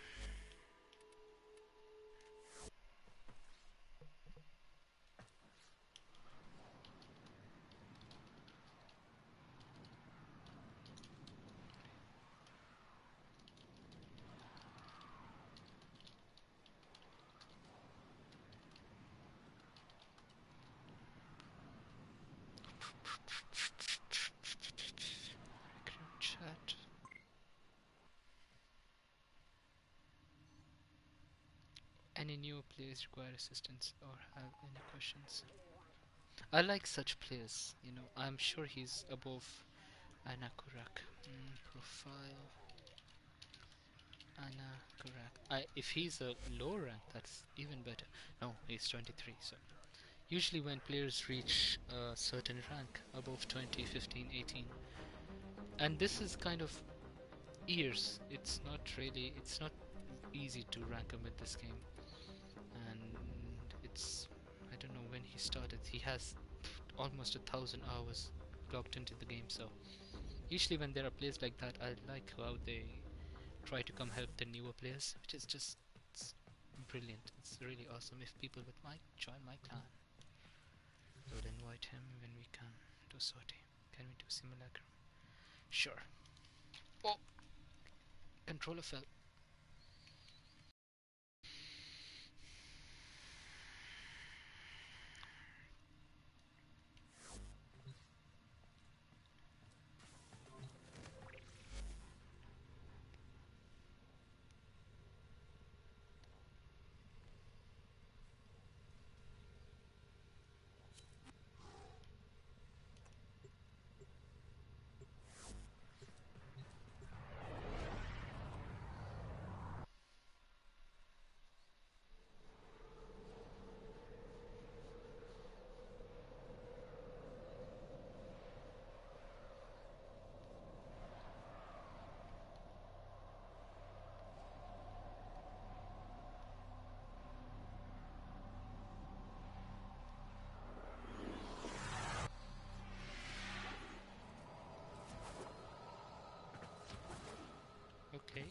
Recruit chat. Any new players require assistance or have any questions? I like such players, you know. I'm sure he's above Anakurak. Profile Anakurak. If he's a low rank, that's even better. No, he's 23, so usually when players reach a certain rank, above 20, 15, 18, and this is kind of years, it's not easy to rank him with this game. And it's, I don't know when he started, he has almost 1,000 hours logged into the game, so usually when there are players like that, I like how they try to come help the newer players, which is just, it's brilliant. It's really awesome. If people would like join my clan, I would invite him when we can do sortie. Can we do simulacrum? Sure. Oh, controller fell. Okay.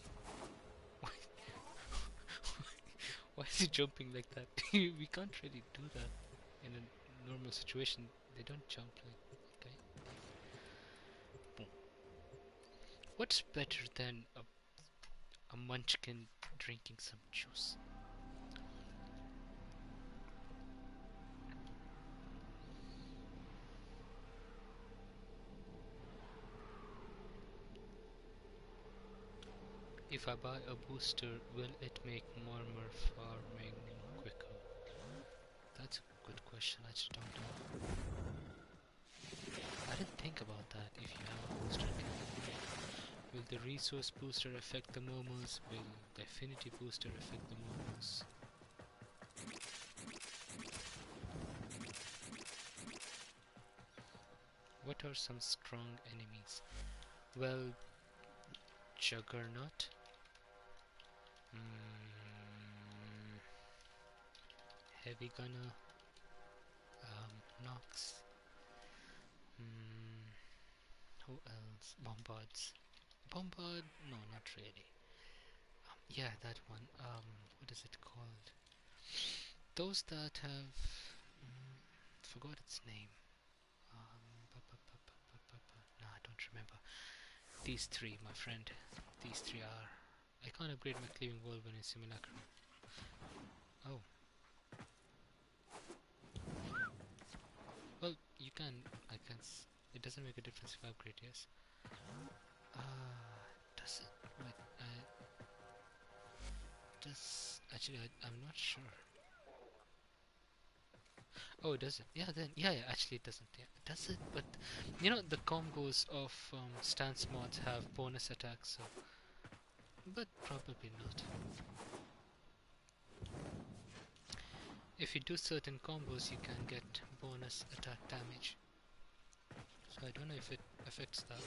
Why is he jumping like that? We can't really do that in a normal situation. They don't jump like. Okay. Boom. What's better than a munchkin drinking some juice? If I buy a booster, will it make murmur farming quicker? That's a good question. I just don't know. I didn't think about that. If you have a booster, will the resource booster affect the murmurs? Will the affinity booster affect the murmurs? What are some strong enemies? Well, Juggernaut. Heavy Gunner. Nox. Who else? Bombards. Bombard? No, not really. Yeah, that one. What is it called? Those that have... forgot its name. No, I don't remember. These three, my friend. These three are... I can't upgrade my cleaving whirlwind in Simulacrum. Oh. Well, you can... I can... It doesn't make a difference if I upgrade, yes? Does it? Wait, does... Actually, I'm not sure. Oh, does it? Yeah, then... Yeah, actually it doesn't. Yeah, does it? But, you know, the combos of stance mods have bonus attacks, so... But probably not. If you do certain combos, you can get bonus attack damage. So I don't know if it affects that.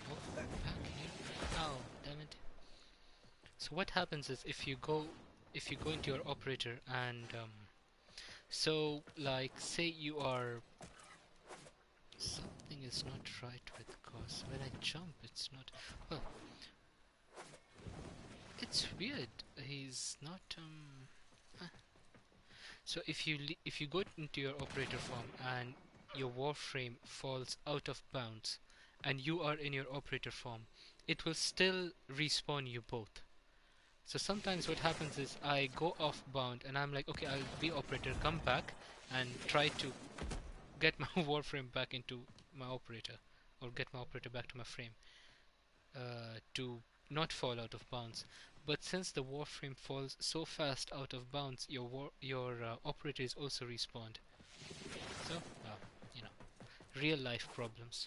Oh, back here. Oh, damn it. So what happens is if you go into your operator and so like say you are something is not right with cause when I jump it's not well it's weird he's not huh. So if you go into your operator form and your Warframe falls out of bounds and you are in your operator form it will still respawn you both. So sometimes what happens is I go off bound and I'm like, okay, I'll be operator, come back and try to get my Warframe back into my operator or get my operator back to my frame to not fall out of bounds. But since the Warframe falls so fast out of bounds, your operator is also respawned. So, you know, real life problems.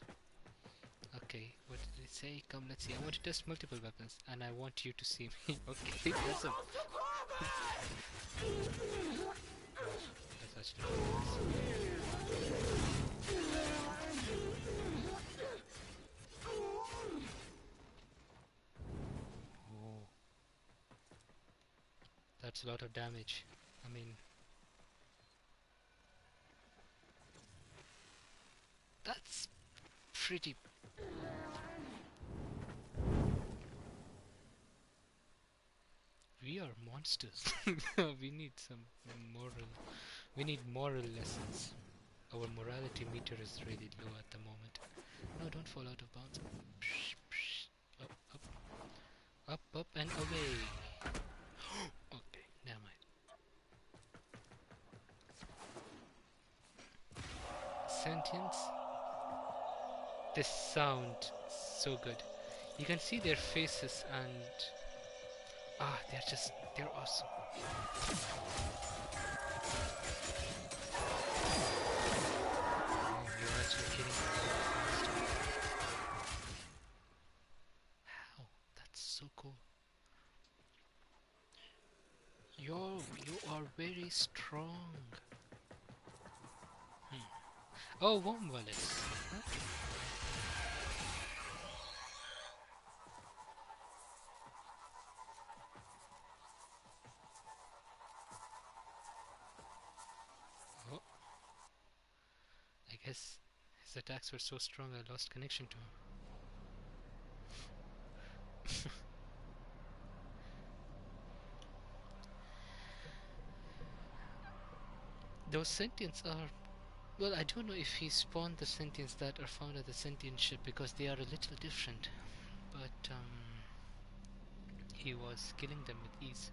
Okay, what did it say? Come, let's see. I want to test multiple weapons, and I want you to see me. Okay, that's a... That's actually oh, that's a lot of damage. I mean, that's pretty... We are monsters. We need some moral... We need moral lessons. Our morality meter is really low at the moment. No, don't fall out of bounds. Psh, psh. Up, up. Up, up, and away. Okay, never mind. Sentience. This sound so good. You can see their faces and they're awesome. Oh, you're actually killing me. How? That's so cool. You are very strong. Oh, Worm Wallace. Okay. Oh, I guess his attacks were so strong I lost connection to him. Those sentients are... Well, I don't know if he spawned the sentients that are found at the sentient ship because they are a little different. But he was killing them with ease.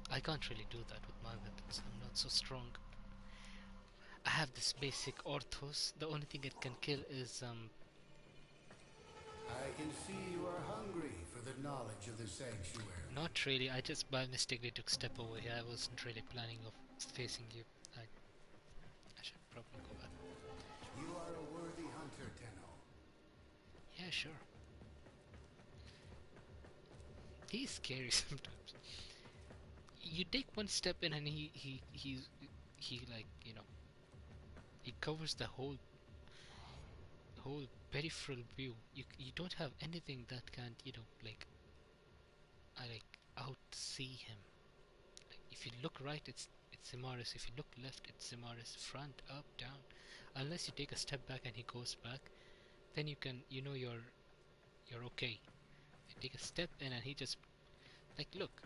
I can't really do that with my weapons. I'm not so strong. I have this basic orthos. The only thing it can kill is I can see you are hungry for the knowledge of the sanctuary. Not really. I just by mistakenly took step over here. I wasn't really planning of facing you. I should probably go back. You are a worthy hunter, Tenno. Yeah, sure. He's scary sometimes. You take one step in and he like, you know, he covers the whole peripheral view. You don't have anything that can, you know, like outsee him. Like if you look right, it's Simaris. If you look left, it's Simaris. Front, up, down. Unless you take a step back and he goes back, then you can, you know, you're okay. You take a step in and he just like look.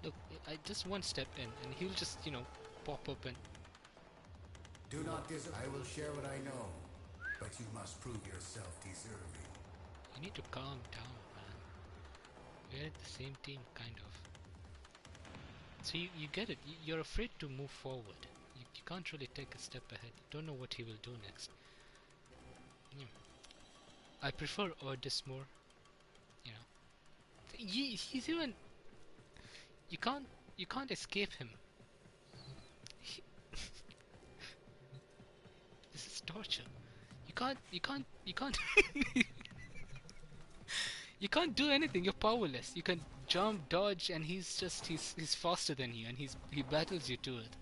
Look, I just one step in and he'll just, you know, pop up and... Do not I will share what I know, but you must prove yourself deserving. You need to calm down, man. We're at the same team, kind of. So you get it. You're afraid to move forward. You can't really take a step ahead. You don't know what he will do next. Yeah. I prefer Ordis more. You know, he's even... You can't escape him. This is torture. You can't you can't do anything. You're powerless. You can jump, dodge, and he's faster than you, and he battles you to it.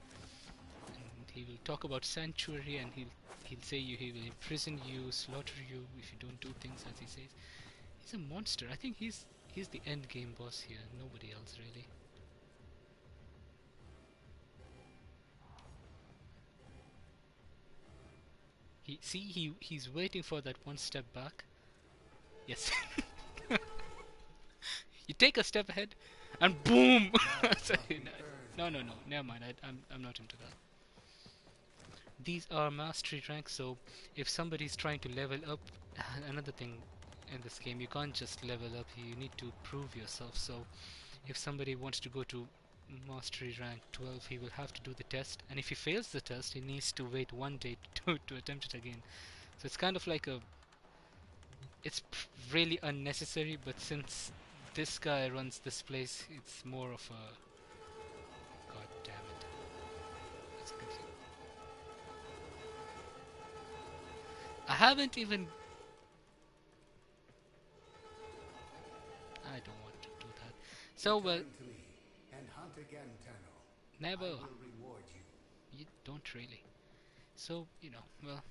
And he will talk about sanctuary, and he'll say he will imprison you, slaughter you if you don't do things as he says. He's a monster. I think he's the end game boss here. Nobody else really. He's waiting for that one step back. Yes. You take a step ahead, and boom! Sorry, no, never mind. I'm not into that. These are mastery ranks, so if somebody's trying to level up, another thing in this game, you can't just level up. You need to prove yourself. So if somebody wants to go to mastery rank 12, he will have to do the test, and if he fails the test, he needs to wait one day to attempt it again. So it's kind of like it's really unnecessary, but since this guy runs this place, it's more of a... God damn it. That's a good thing. I haven't even... I don't want to do that. So, well... Return to me and hunt again, Tenno. Never. I will reward you. You don't really. So, you know, well...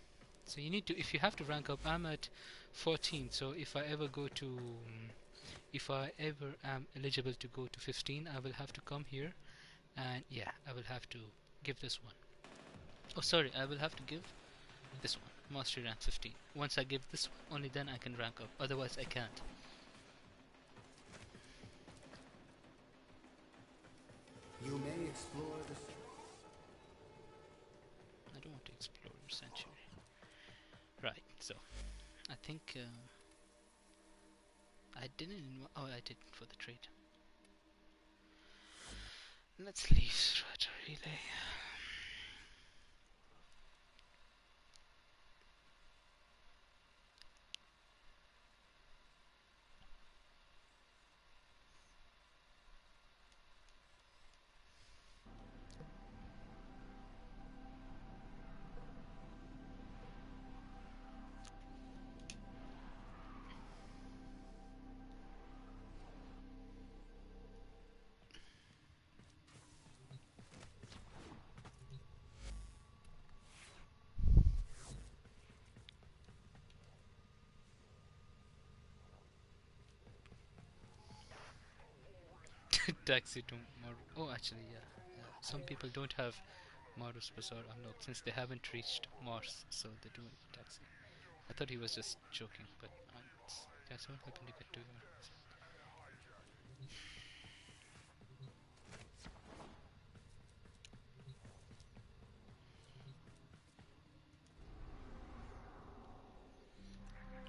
So you need to... If you have to rank up, I'm at 14. So if I ever go to... if I ever am eligible to go to 15, I will have to come here. And yeah, I will have to give this one. Oh, sorry, I will have to give this one. Mastery rank 15. Once I give this one, only then I can rank up. Otherwise, I can't. You may explore the... I don't want to explore your sanctuary. Right, so I think I didn't. Oh, I did for the trade. Let's leave Strata Relay. Taxi to Maru. Oh, actually, yeah. Some people don't have Maru's Bazaar unlocked since they haven't reached Mars, so they do a taxi. I thought he was just joking, but that's what happened to get to your...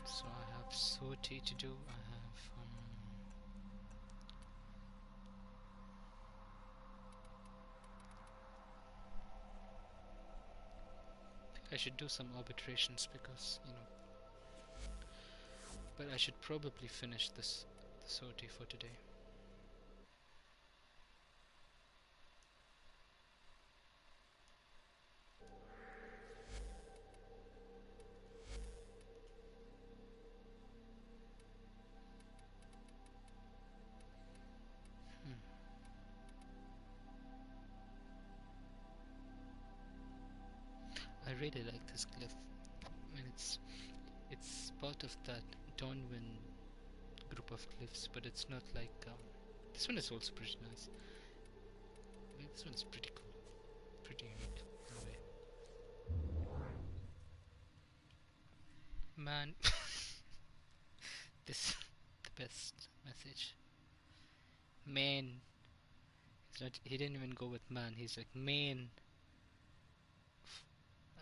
So I have Sortie to do. I have I should do some arbitrations because, you know, but I should probably finish this the Sortie for today. I really like this glyph. I mean, it's part of that Dawnwind group of glyphs, but it's not like this one is also pretty nice. I mean, this one's pretty cool, pretty unique in a way. Man, this the best message. Man, he's not. He didn't even go with man. He's like man.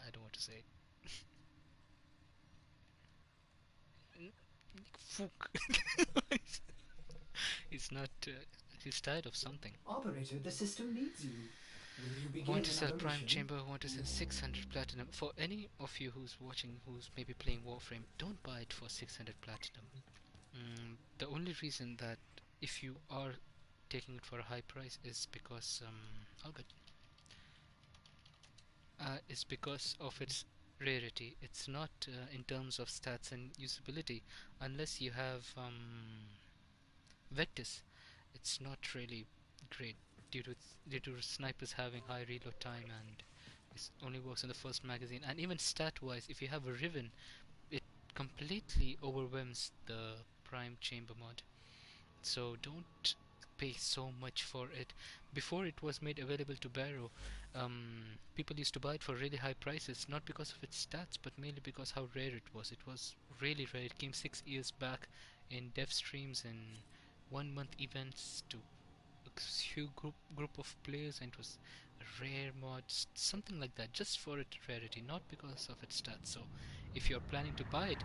I don't want to say it. Fuck. He's not. He's tired of something. Operator, the system needs you. Will you begin Want to sell another Prime mission? Chamber, want to sell 600 Platinum. For any of you who's watching, who's maybe playing Warframe, don't buy it for 600 Platinum. The only reason that if you are taking it for a high price is because, oh good. Is because of its rarity. It's not in terms of stats and usability. Unless you have Vectis, it's not really great due to snipers having high reload time, and it only works in the first magazine. And even stat wise, if you have a Riven, it completely overwhelms the Prime Chamber mod. So don't pay so much for it. Before it was made available to Barrow, people used to buy it for really high prices, not because of its stats, but mainly because how rare it was. It was really rare. It came 6 years back in dev streams and 1 month events to a huge group of players, and it was a rare mod, something like that, just for its rarity, not because of its stats. So if you're planning to buy it,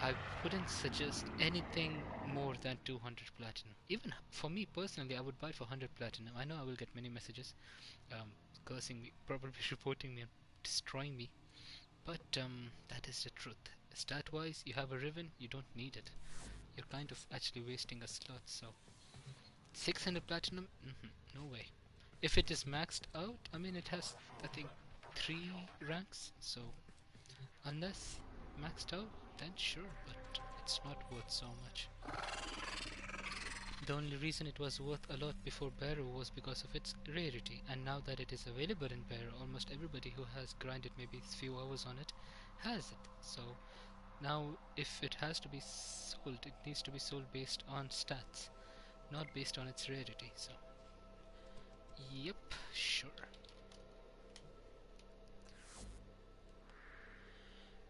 I wouldn't suggest anything more than 200 platinum. Even for me personally, I would buy it for 100 platinum. I know I will get many messages cursing me, probably reporting me and destroying me, but that is the truth. Stat wise, you have a Riven, you don't need it. You're kind of actually wasting a slot. So 600 platinum, no way. If it is maxed out, I mean, it has, I think, 3 ranks, so unless maxed out, then sure, but it's not worth so much. The only reason it was worth a lot before Barrow was because of its rarity, and now that it is available in Barrow, almost everybody who has grinded maybe a few hours on it has it. So now if it has to be sold, it needs to be sold based on stats, not based on its rarity. So yep, sure.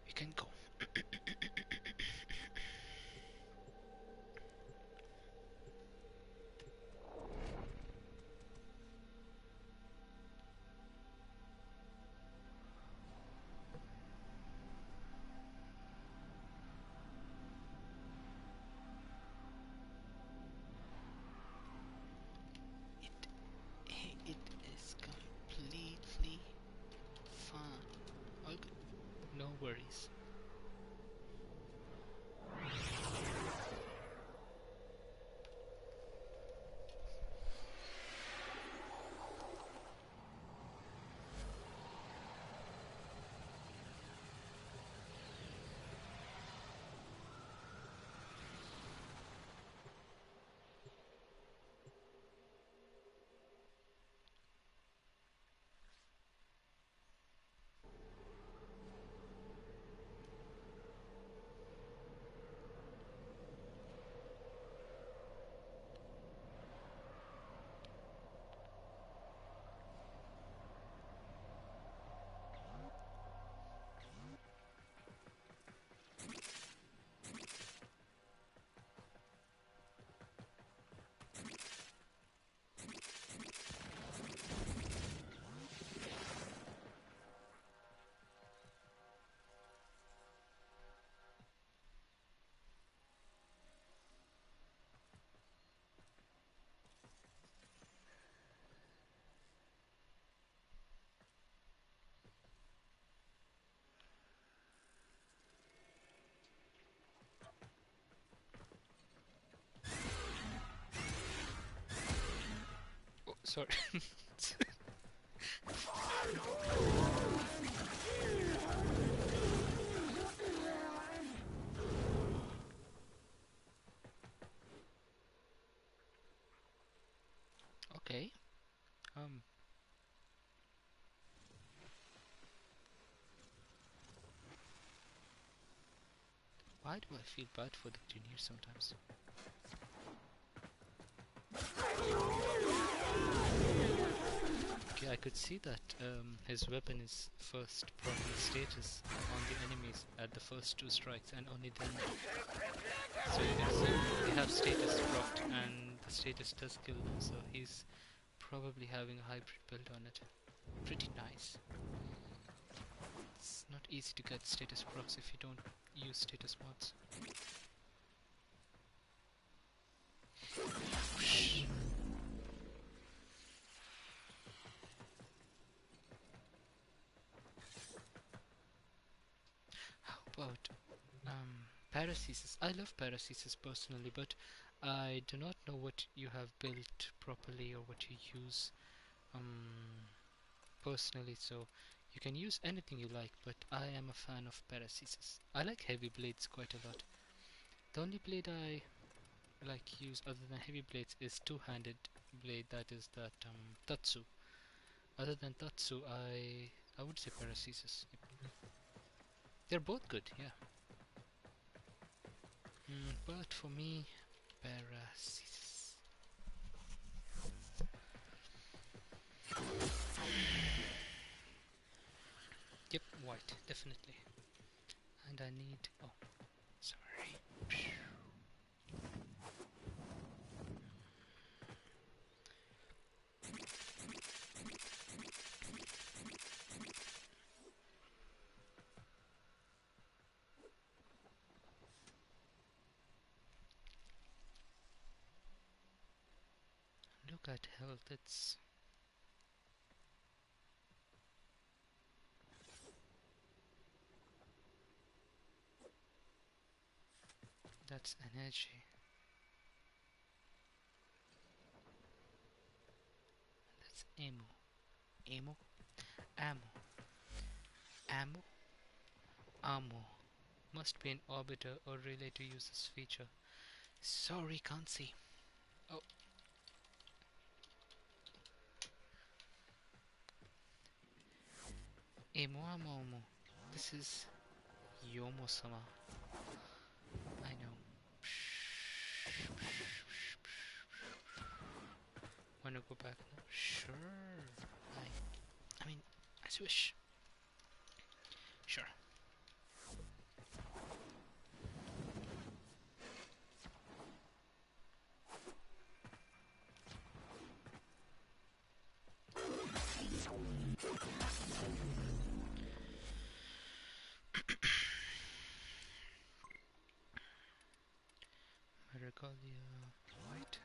We can go. It is completely fine. All good. No worries. Oh, sorry. Okay. Why do I feel bad for the engineer sometimes? Okay, I could see that his weapon is first properly status on the enemies at the first 2 strikes, and only then. So you can see they have status propped, and the status does kill them. So he's probably having a hybrid build on it. Pretty nice. It's not easy to get status procs if you don't use status mods. How about Paracesis? I love Paracesis personally, but I do not know what you have built properly or what you use personally, so you can use anything you like, but I am a fan of Paracesis. I like heavy blades quite a lot. The only blade I like use other than heavy blades is two-handed blade, that is that Tatsu. Other than Tatsu, I would say Paracesis. Yep. They're both good, yeah. But for me, Paracesis. Yep, white, definitely. And I need... oh, sorry. Look at health, it's... that's energy. That's ammo. Ammo? Ammo. Ammo? Ammo. Must be an orbiter or relay to use this feature. Sorry, can't see. Oh. Momo. This is Yomo-sama. I know. Wanna go back now? Sure. I mean, as you wish. Sure. Marigolia white.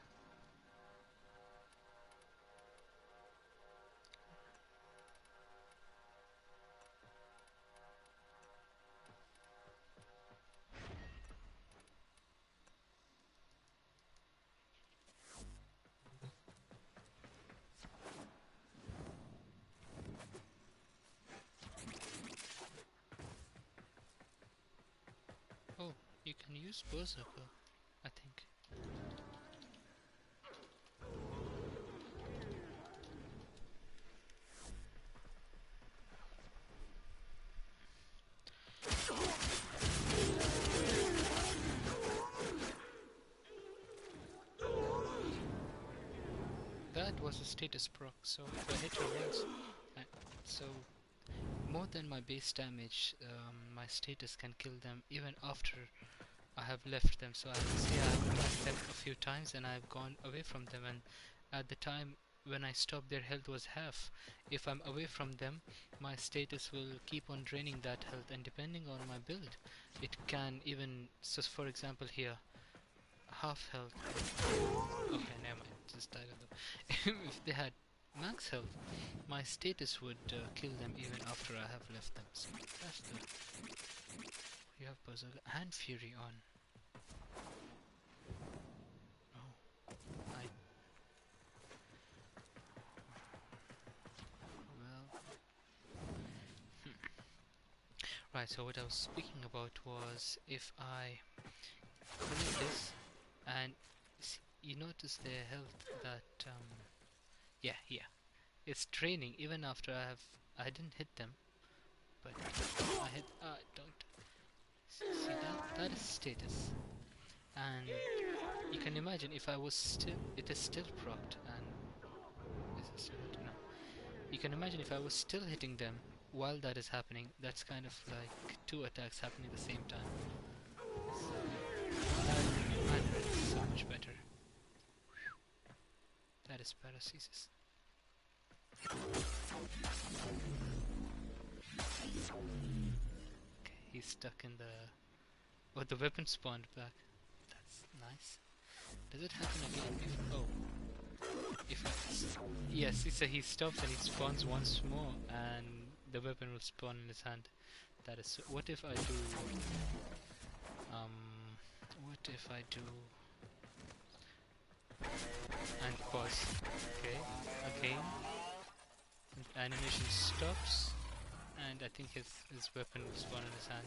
Oh, you can use Berserker, I think. That was a status proc, so if I hit her once, so more than my base damage, my status can kill them even after I have left them. So I can say I have attacked them a few times and I've gone away from them, and at the time when I stopped their health was half. If I'm away from them, my status will keep on draining that health, and depending on my build, it can even, so for example here, half health. Okay, never mind, just died of them. If they had max health, my status would kill them even after I have left them. So that's good. You have Berserker and Fury on. Oh, I. Well. Right, so what I was speaking about was if I collect this and you notice their health that yeah, it's draining even after I didn't hit them, but I hit don't see that is status, and you can imagine if I was still, it is still procced, and is it still hit? No. You can imagine if I was still hitting them while that is happening. That's kind of like two attacks happening at the same time. So that is so much better. That is paracesis. Okay, he's stuck in the. Oh, the weapon spawned back. That's nice. Does it happen again if yes, so he stops and he spawns once more, and the weapon will spawn in his hand. That is. So, what if I do? What if I do? And pause. Okay. Again. And the animation stops, and I think his weapon will spawn in his hand.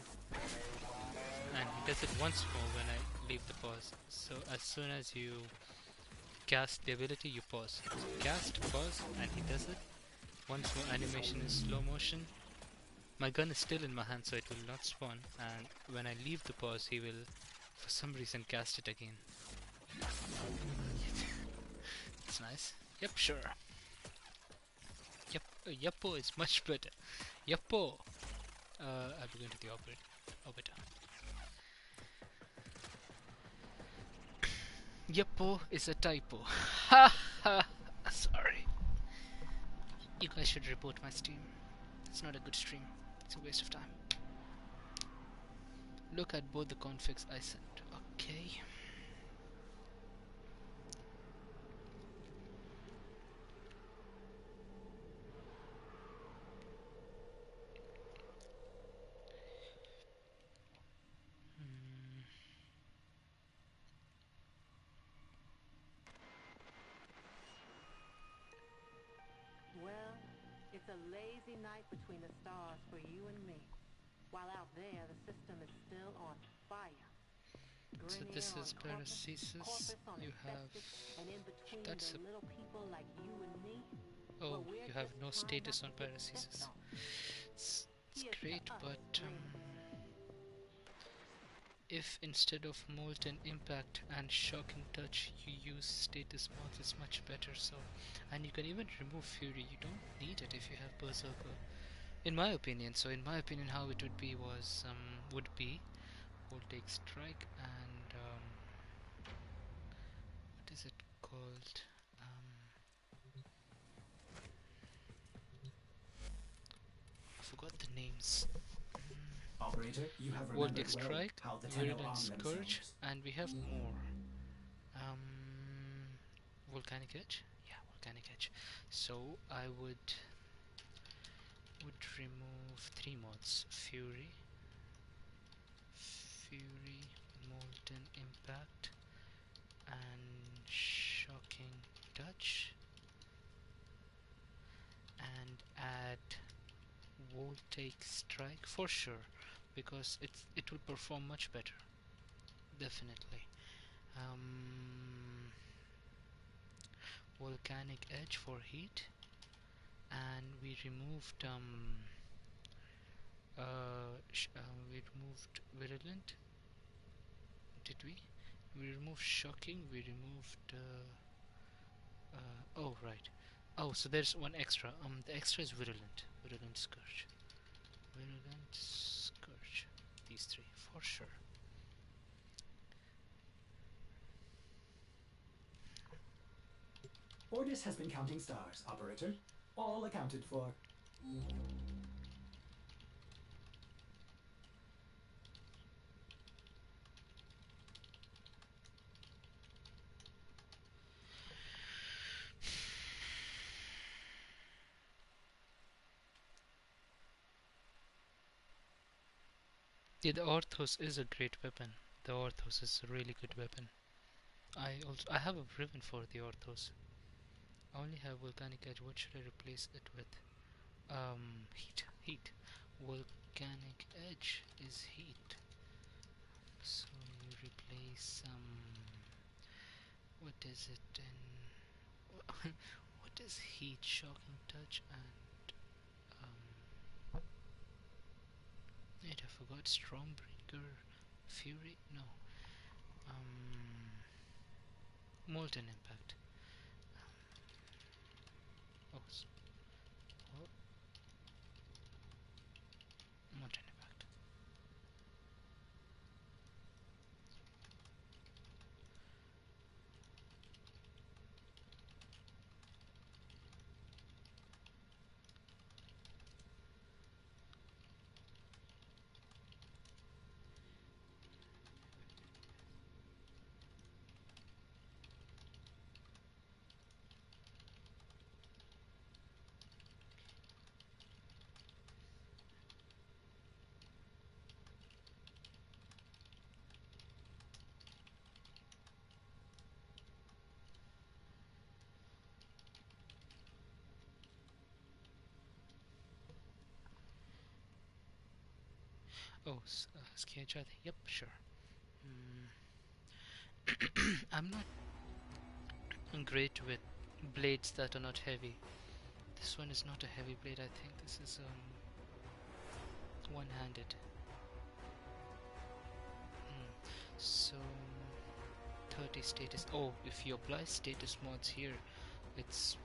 And he does it once more when I leave the pause. So as soon as you cast the ability, you pause. So cast, pause, and he does it. Once more animation in slow motion. My gun is still in my hand, so it will not spawn. And when I leave the pause, he will, for some reason, cast it again. That's nice. Yep, sure. Yep, Yuppo is much better. Yuppo! I'll be going to the orbiter. Yuppo is a typo. Ha ha! Sorry. You guys should report my stream. It's not a good stream. It's a waste of time. Look at both the configs I sent. Okay. Well, it's a lazy night between the stars for you and me. While out there, the system is still on fire. So Grenier this on is Corpus, paracesis. Corpus on You have Infested, and in between that's the a little people like you and me. oh, Well, we're you have just no trying not status to on get paracesis. stepped on. It's Here's to great, us, but dreamers. if instead of molten impact and shocking touch you use status mods, it's much better. So, and you can even remove fury. You don't need it if you have berserker, in my opinion. So in my opinion, how it would be was voltaic strike and what is it called, I forgot the names. Operator, you have Voltaic remembered well strike, how the Tenno virulent arm scourge, themselves. and we have more. Volcanic edge. Yeah, volcanic edge. So I would remove 3 mods: fury, molten impact, and shocking touch, and add voltaic strike for sure, because it will perform much better, definitely. Volcanic edge for heat, and we removed we removed virulent, did we? We removed shocking, we removed oh right, oh, so there's one extra. The extra is virulent scourge, these 3 for sure. Ordis has been counting stars, Operator. All accounted for. Yeah, the Orthos is a great weapon. The Orthos is a really good weapon. I have a ribbon for the Orthos. I only have volcanic edge. What should I replace it with? Heat. Volcanic edge is heat. So you replace what is it in what is heat, shocking touch, and wait, I forgot. Stormbringer, fury, no, molten impact. Oh, oh, molten impact. Oh, Skijadi. Yep, sure. I'm not great with blades that are not heavy. This one is not a heavy blade. I think this is one-handed. So 30 status. Oh, if you apply status mods here, it's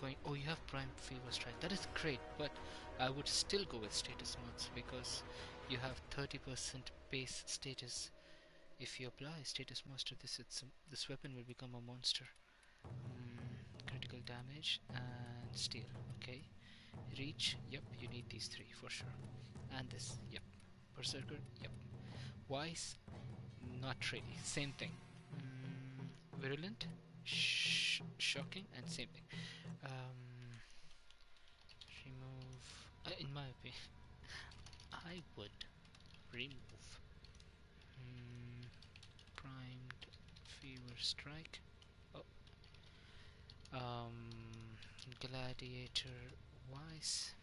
going. Oh, you have prime fever strike. That is great, but I would still go with status mods because you have 30% base status. If you apply status mods to this, this weapon will become a monster. Critical damage and steel. Okay, reach. Yep, you need these 3 for sure. And this. Yep. Berserker. Yep. Wise. Not really. Same thing. Virulent. Shocking and same thing. Remove. In my opinion, I would remove primed fever strike. Oh, gladiator wise.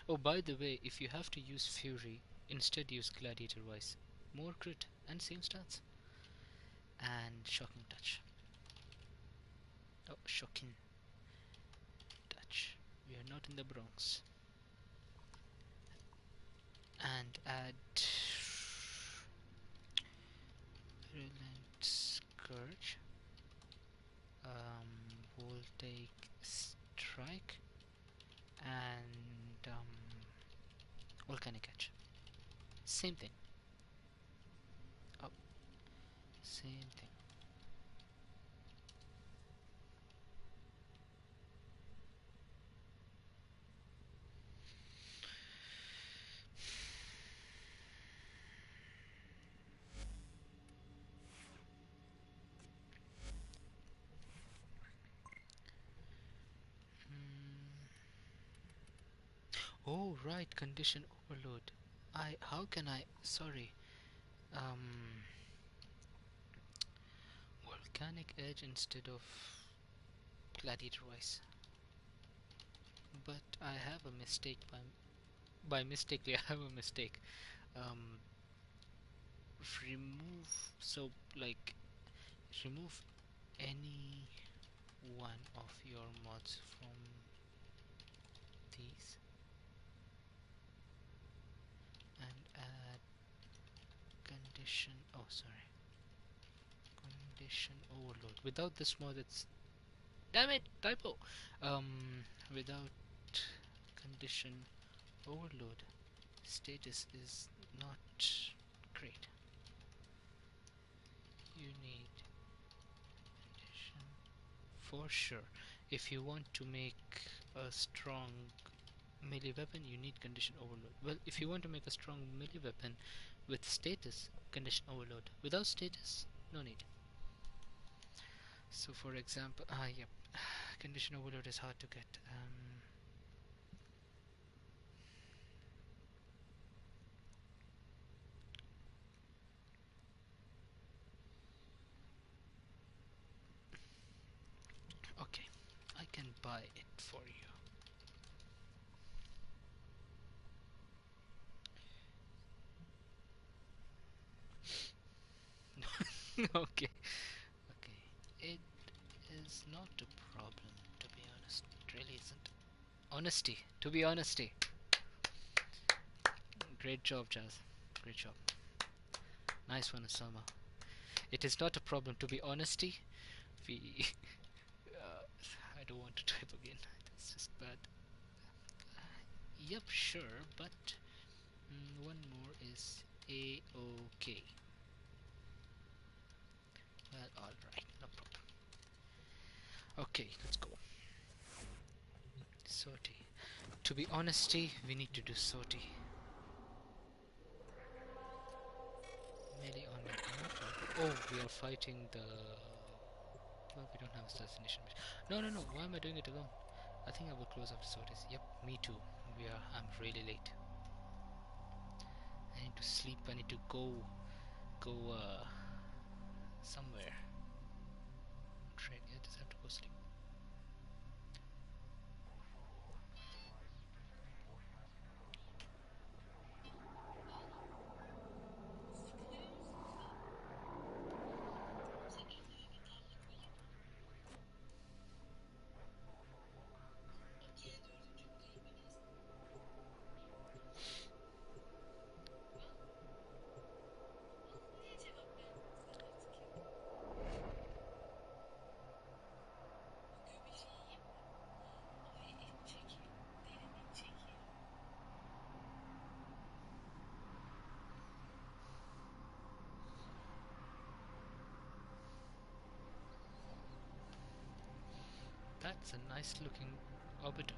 Oh, by the way, if you have to use Fury, instead use Gladiator Vice. More crit and same stats. And Shocking Touch. Oh, Shocking Touch. We are not in the Bronx. And add Virulent Scourge. Voltaic Strike. And Volcanic Edge. Same thing. Oh, same thing. Oh, right, condition overload. How can I, sorry, um, Volcanic Edge instead of Gladiator Vice. But I have a mistake by mistakenly I have a mistake. Um, remove, so like, remove any one of your mods from these and add condition, oh sorry, condition overload. Without this mod it's, damn it, typo. Without condition overload, status is not great. You need condition for sure. If you want to make a strong melee weapon, you need condition overload. Well, if you want to make a strong melee weapon with status, condition overload. Without status, no need. So for example, yep, condition overload is hard to get. Okay, I can buy it for you. Okay, okay. It is not a problem, to be honest. It really isn't. Honesty, to be honesty. Great job, Jazz. Great job. Nice one, Osama. It is not a problem, to be honesty. We. I don't want to type again. That's just bad. Yep, sure, but one more is A-OK. Well, alright, no problem. Okay, let's go. Sortie. To be honesty, we need to do sortie. Melee on an alpha. Oh, we are fighting the... Well, we don't have assassination mission. No, why am I doing it alone? I think I will close after sorties. Yep, me too. I'm really late. I need to sleep, I need to go somewhere. Train, yeah, just have to go sleep. That's a nice looking orbiter.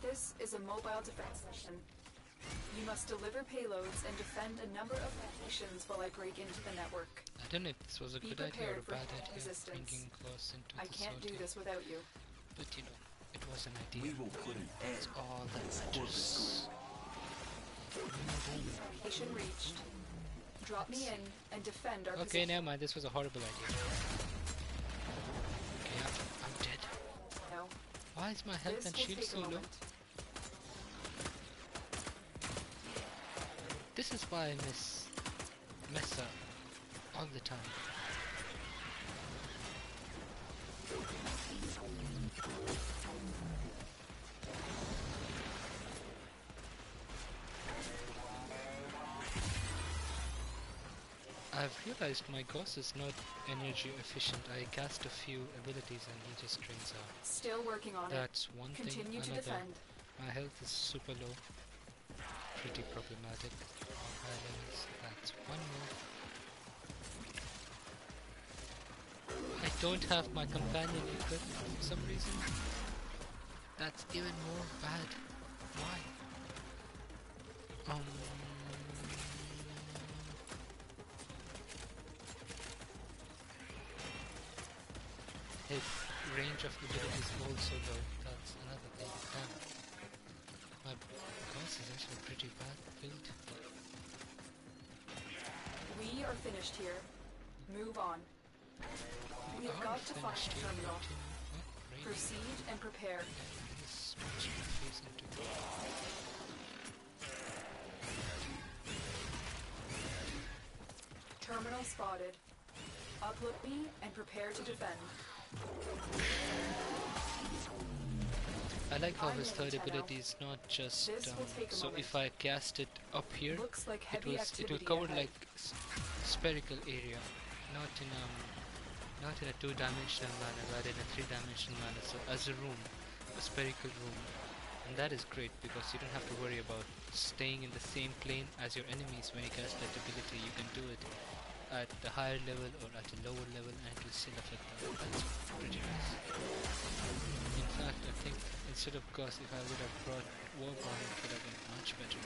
This is a mobile defense mission. You must deliver payloads and defend a number of locations while I break into the network. I don't know if this was a Be good idea or a prepared for bad idea, resistance. bringing Gauss into I the can't do Sortie. this without you. But you know, it was an We idea. will put an end That's all to that this matters. Mission reached. Drop me in and defend our Okay, position. never mind. This was a horrible idea. Okay, I'm dead. No. Why is my health This and will shield take so a low? moment. This is why I mess up all the time. I've realized my Gauss is not energy efficient. I cast a few abilities and he just drains out. Still working on That's one thing. Continue to Another, defend. my health is super low. Pretty problematic on high levels. That's one more. I don't have my companion equipped for some reason. That's even more bad. Why? His range of ability is also low. That's another thing. Damn. My Gauss is actually pretty bad build. We are finished here. Move on. We have got to find the terminal. Proceed and prepare. Terminal spotted. Upload me and prepare to defend. I like how his I'm third in, ability is not just This will take a so moment. if I cast it up here, Looks like it heavy will activity cover ahead. like spherical area, not in a two-dimensional manner, but in a three-dimensional manner. So as a room, a spherical room, and that is great because you don't have to worry about staying in the same plane as your enemies. When you cast that ability, you can do it at a higher level or at a lower level, and it will still affect them. That's pretty nice. In fact, I think instead of Gauss, if I would have brought Warframe, it would have been much better.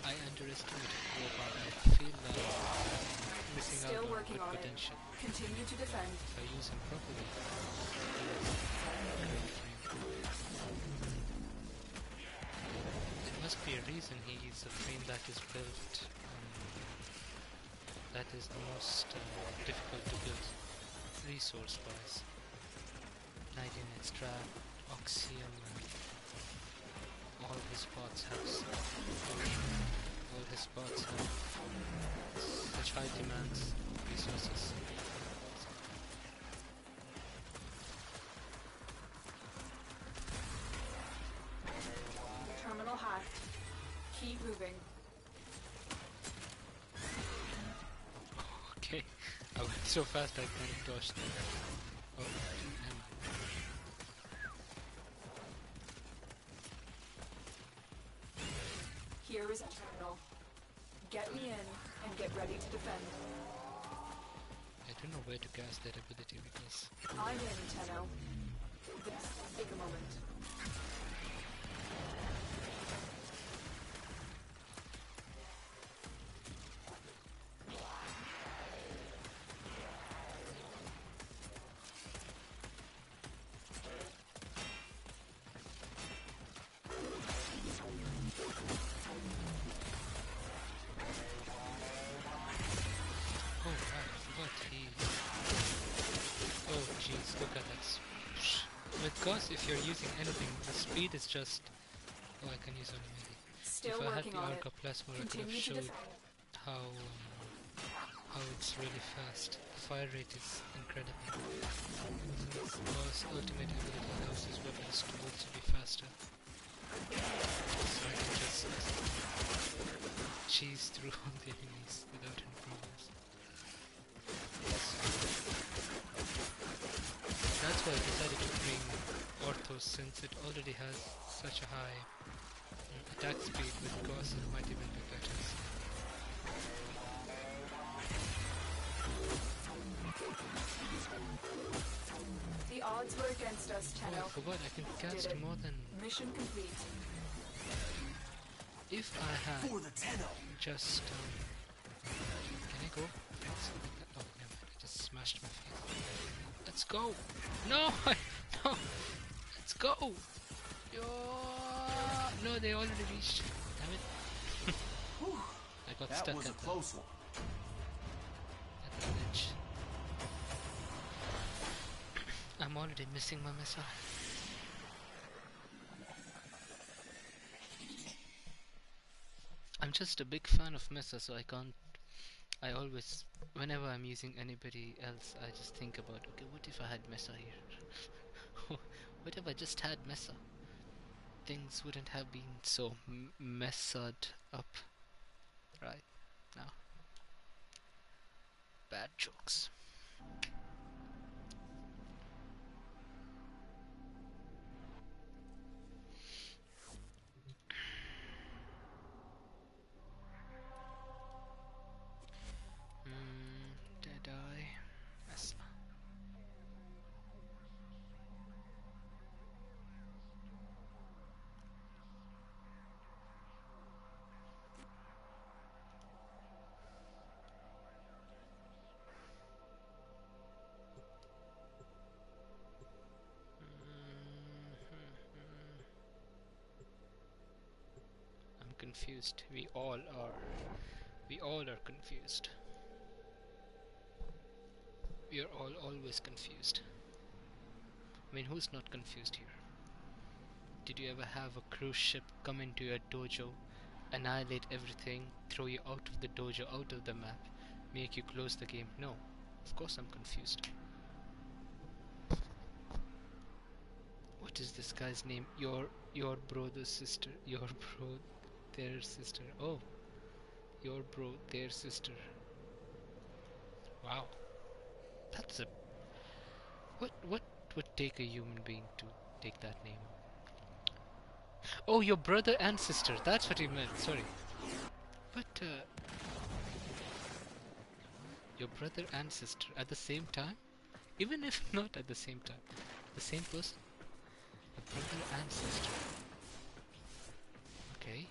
I underestimated Warframe. I feel like I'm missing out Still on working good on potential. it. Continue to defend. If I use him properly, there must be a reason he is a frame that is built. That is the most difficult to build resource-wise. 19 extract, Oxium, all his pots have such high demands resources. Terminal hacked. Keep moving. Okay, I went so fast I kind of dodged that. Oh, never mind. Here is a terminal. Get me in and get ready to defend. I don't know where to cast that ability because I'm in, Tenno. This take a moment. oh wow, I forgot he. Oh jeez, look at that. With Gauss, if you're using anything, the speed is just. Oh, I can use only melee. Still If I had working the on it. Arca Plasma, I could have Continue to showed defend. how it's really fast. The fire rate is incredible. Since Gauss' ultimate ability allows his weapons to also be faster. So I can just cheese through all the enemies without any problems. That's why I decided to bring Orthos, since it already has such a high attack speed. With Gauss it might even be better. The odds were against us, Oh, Tenno. I forgot I can cast it. more than... Mission complete. If I had For the Tenno. just... can I go? Something like that. smashed my face. Let's go! No! No! Let's go! Yo! No, they already reached. Damn it. I got stuck That was a at close one. the ledge. I'm already missing my missile. I'm just a big fan of Mesa, so I can't. I always, whenever I'm using anybody else, I just think about, okay, what if I had Mesa here? What if I just had Mesa? Things wouldn't have been so messed up right now. Bad jokes. Did I? Yes. I'm confused. We all are. We all are confused. We are all always confused. I mean, who's not confused here? Did you ever have a cruise ship come into your dojo, annihilate everything, throw you out of the dojo, out of the map, make you close the game? No. Of course I'm confused. What is this guy's name? Your brother's sister. Your bro, their sister. Oh. Your bro, their sister. Wow. That's a... What would take a human being to take that name? Oh, your brother and sister. That's what he meant. Sorry. But, your brother and sister at the same time? Even if not at the same time. The same person? Your brother and sister. Okay.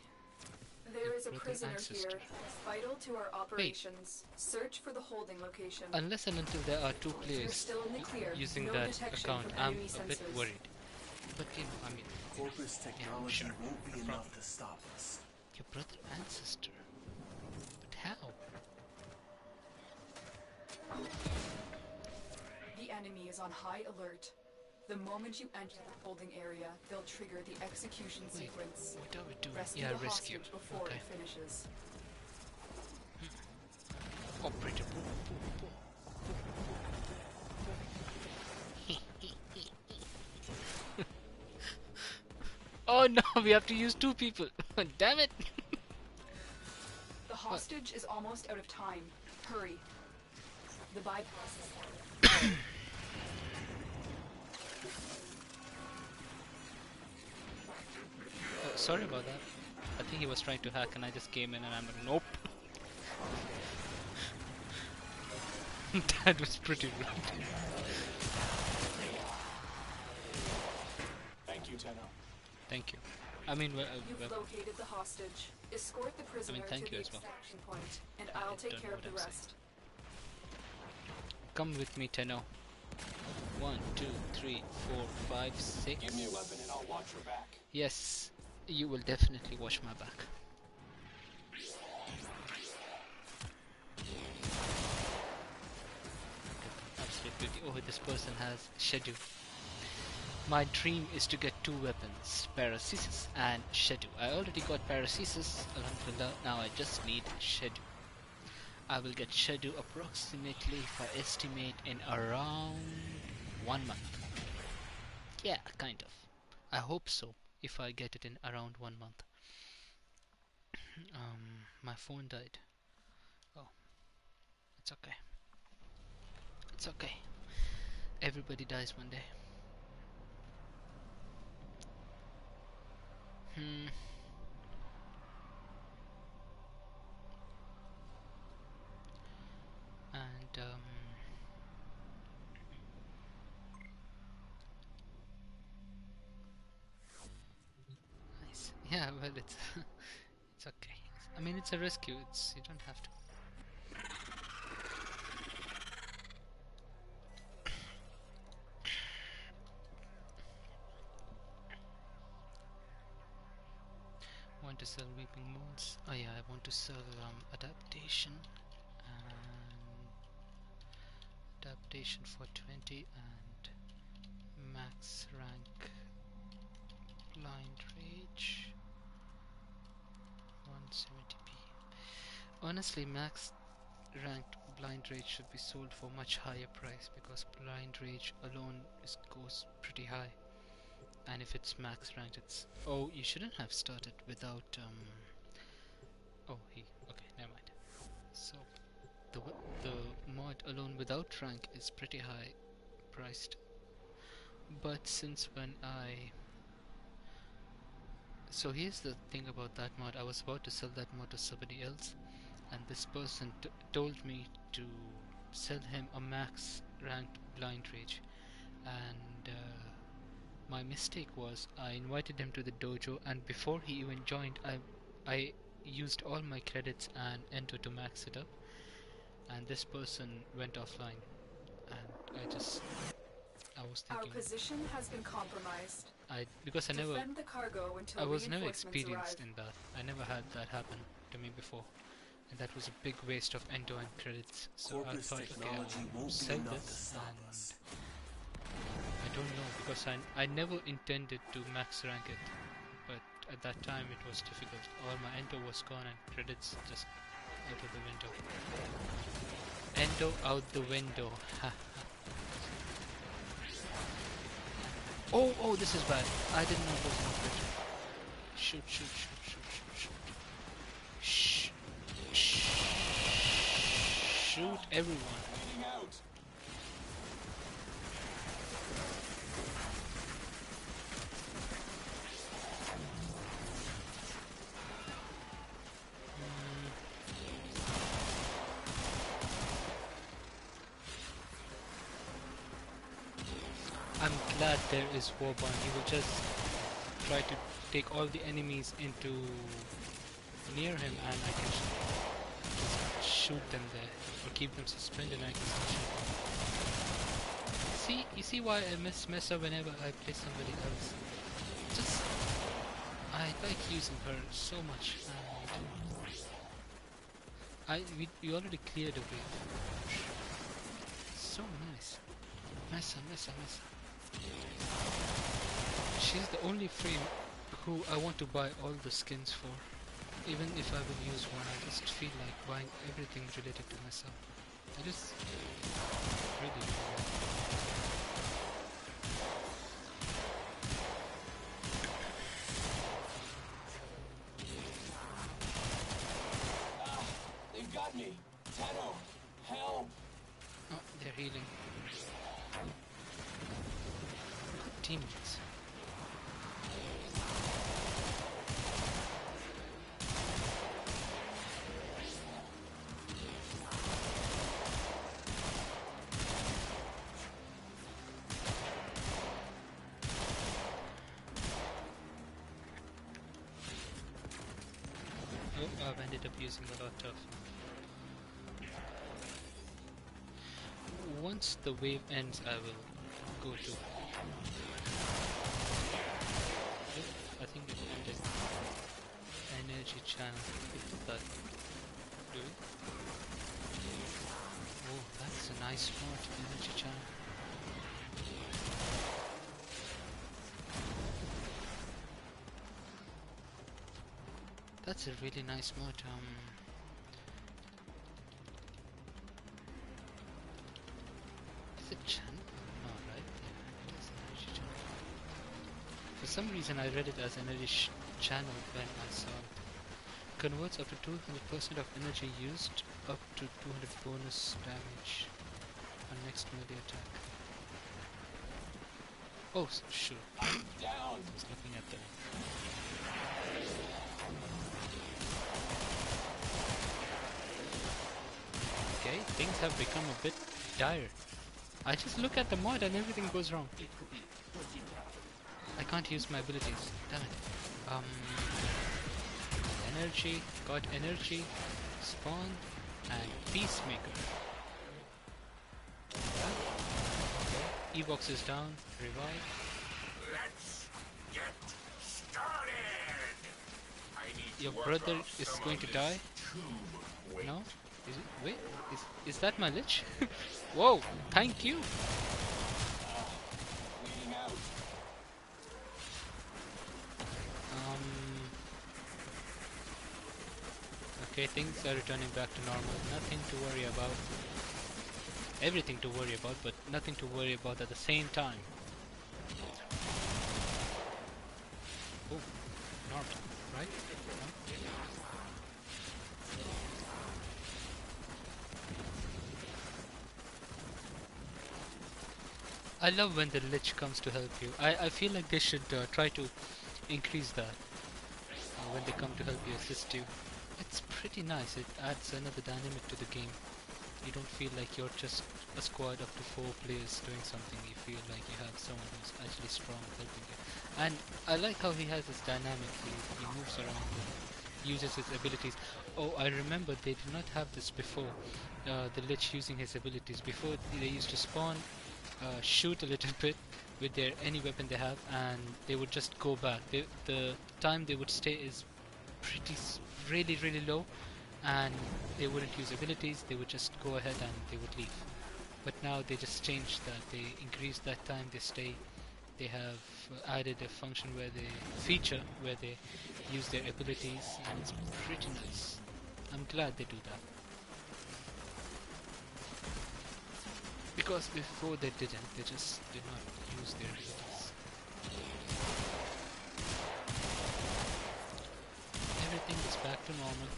There is a brother prisoner and sister. here, vital to our operations. Search for the holding location. Unless and until there are two You're players still in the clear. using No that detection account, from I'm enemy a bit sensors. worried. But you know, I mean, Corpus technology sure. won't be No enough problem. to stop us. Your brother and sister. But how? The enemy is on high alert. The moment you enter the holding area, they'll trigger the execution Wait, sequence. what are we doing? Rescue Yeah, the rescue. hostage before Okay. it finishes. Operator. Oh no, we have to use two people. Damn it. The hostage is almost out of time. Hurry. The bypass is Oh, sorry about that. I think he was trying to hack and I just came in and I'm like, nope. That was pretty rude. Thank you, Tenno. Thank you. I mean, You've located the hostage. Escort the prisoner thank to you the as well. extraction point, and I I'll take don't care know of what the I'm rest. come with me, Tenno. 1, 2, 3, 4, 5, 6. Give me a weapon and I'll watch your back. Yes, you will definitely watch my back. Absolute beauty. Oh, this person has schedule. My dream is to get two weapons, Paracesis and Schedule. I already got Paracesis, alhamdulillah, now I just need Schedule. I will get Schedule approximately, if I estimate, in around 1 month. Yeah, kind of. I hope so, if I get it in around 1 month. My phone died. Oh, it's okay. It's okay. Everybody dies one day. And nice. Yeah, well, it's it's okay. I mean, it's a rescue. It's you don't have to. to sell weeping moons. Oh yeah, I want to sell adaptation and adaptation for 20 and max rank blind rage 170p. Honestly, max ranked blind rage should be sold for much higher price because blind rage alone goes pretty high. And if it's max ranked, it's... Oh, you shouldn't have started without oh, okay, never mind. So the mod alone without rank is pretty high priced. But since when I... So here's the thing about that mod. I was about to sell that mod to somebody else, and this person told me to sell him a max ranked blind rage, and my mistake was I invited him to the dojo, and before he even joined, I used all my credits and enter to max it up, and this person went offline, and I was Our thinking position has been compromised. because Defend the cargo until I was never reinforcements experienced arrive. in that. I never had that happen to me before, and that was a big waste of endo and credits. So I Corpus thought, okay, technology I'll won't be sell enough to this, stop and us. I don't know because I never intended to max rank it, but at that time it was difficult. All my endo was gone and credits just out of the window. Endo out the window. Oh, this is bad. I didn't know it was an operator. Shoot. Shoot everyone. I'm glad there is Warborn. He will just try to take all the enemies into near him, and I can just shoot them there or keep them suspended, and I can still shoot them. See, you see why I mess up whenever I play somebody else. Just I like using her so much, and we already cleared a wave. So nice. Mesa. She's the only frame who I want to buy all the skins for. Even if I will use one, I just feel like buying everything related to myself. I just really do that. They've got me! Tenno! Help! Oh, they're healing. Good teammates. Oh, I've ended up using a lot of... Once the wave ends, I will go to... I think it ended. Energy channel. What did that do? Oh, that's a nice mod, energy channel. That's a really nice mod. Is it channel? No, right? Yeah, it is energy channel. For some reason, I read it as energy channel when I saw it. Converts up to 200% of energy used, up to 200 bonus damage on next melee attack. Oh, sure. I'm down! I was looking at the... Okay, things have become a bit dire. I just look at the mod and everything goes wrong. I can't use my abilities. Damn it. Energy, got energy, spawn, and peacemaker. Okay. Evox is down, revive. Let's get started! I need your brother is going to die? No? Is it? Wait, is that my lich? Whoa, thank you! Bleeding out. Okay, things are returning back to normal. Nothing to worry about. Everything to worry about, but nothing to worry about at the same time. Oh, normal, right? No? I love when the lich comes to help you. I feel like they should try to increase that when they come to help you, assist you. It's pretty nice. It adds another dynamic to the game. You don't feel like you're just a squad up to 4 players doing something. You feel like you have someone who's actually strong helping you. And I like how he has this dynamic. He moves around and uses his abilities. Oh, I remember they did not have this before. The lich using his abilities. Before they used to spawn, shoot a little bit with their any weapon they have, and they would just go back. The time they would stay is really low, and they wouldn't use abilities. They would just go ahead and they would leave. But now they just changed that. They increased that time they stay. They have added a function where they feature where they use their abilities, and it's pretty nice. I'm glad they do that. Because before they didn't, they just did not use their abilities. Everything is back to normal.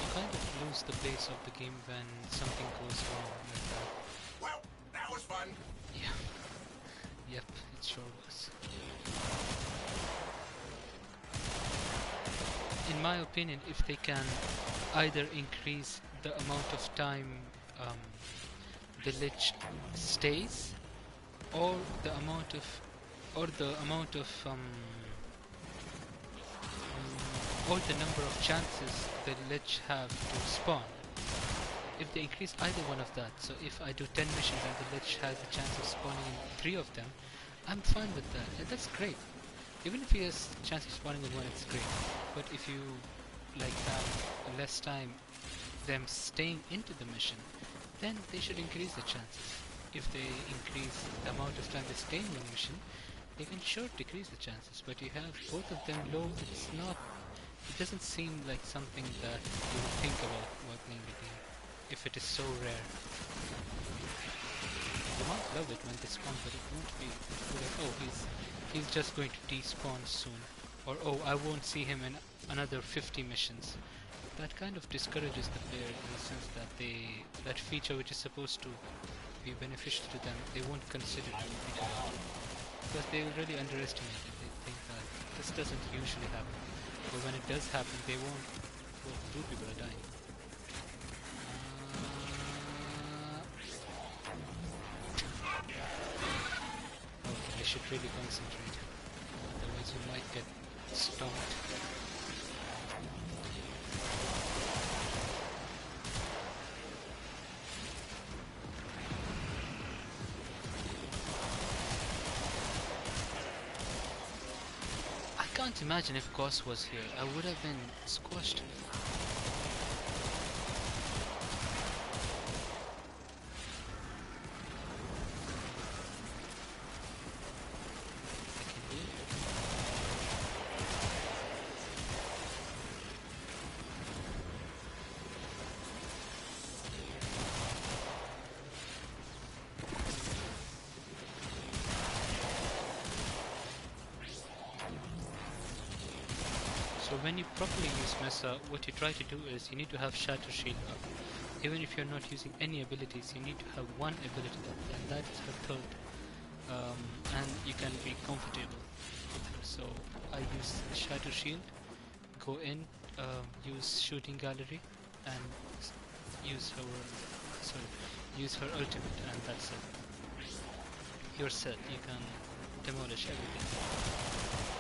You kind of lose the pace of the game when something goes wrong like that. Well, that was fun. Yeah. Yep, it sure was. In my opinion, if they can either increase the amount of time the lich stays, or the amount of or the number of chances the lich have to spawn. If they increase either one of that, so if I do 10 missions and the lich has a chance of spawning in 3 of them, I'm fine with that. And that's great. Even if he has a chance of spawning in 1, it's great. But if you like have less time them staying into the mission, then they should increase the chances. If they increase the amount of time they stay in the mission, they can sure decrease the chances. But you have both of them low, it doesn't seem like something that you would think about while playing the game, if it is so rare. You might love it when they spawn, but it won't be like, oh, he's just going to despawn soon, or oh, I won't see him in another 50 missions. That kind of discourages the player in the sense that that feature which is supposed to be beneficial to them, they won't consider it because they will really underestimate it. They think that this doesn't usually happen, but when it does happen, they won't. Well, 2 people are dying. Okay, I should really concentrate, otherwise you might get stomped. I can't imagine if Goss was here. I would have been squashed. So when you properly use Mesa, what you try to do is you need to have Shatter Shield up. Even if you're not using any abilities, you need to have one ability up, and that is her third. And you can be comfortable with her. So I use Shatter Shield, go in, use Shooting Gallery, and use her ultimate, and that's it. You're set. You can demolish everything.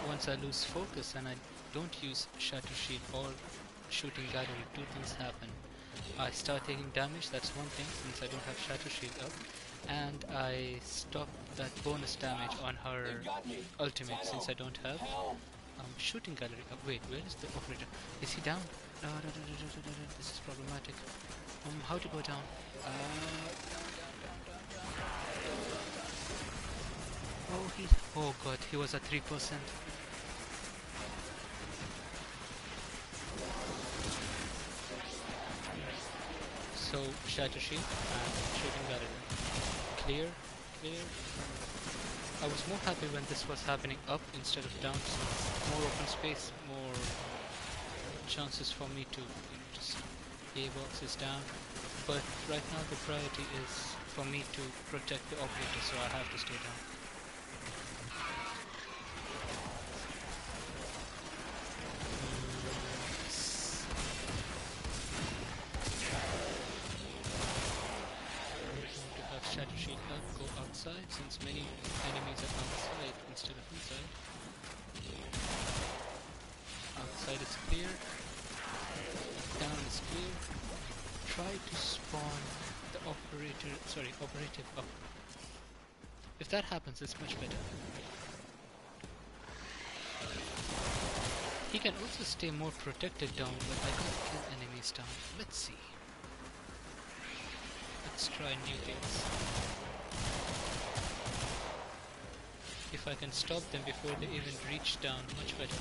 Once I lose focus and I don't use Shatter Shield or Shooting Gallery, 2 things happen. I start taking damage, that's one thing, since I don't have Shatter Shield up. And I stop that bonus damage on her They've got me. ultimate, since I don't have. Help! Shooting gallery. Wait, where is the operator? Is he down? This is problematic. How to go down? Oh god, he was at 3%. So, Shatter Shield and shooting gallery. Clear, clear. I was more happy when this was happening up instead of down, so more open space, more chances for me to just A-box is down. But right now the priority is for me to protect the operator, so I have to stay down. To have Shatter Shield up, go outside, since many enemies are outside instead of inside. Outside is clear, down is clear. Try to spawn the operative up. If that happens, it's much better. He can also stay more protected down, but I can't kill enemies down. Let's see. Let's try new things. If I can stop them before they even reach down, much better.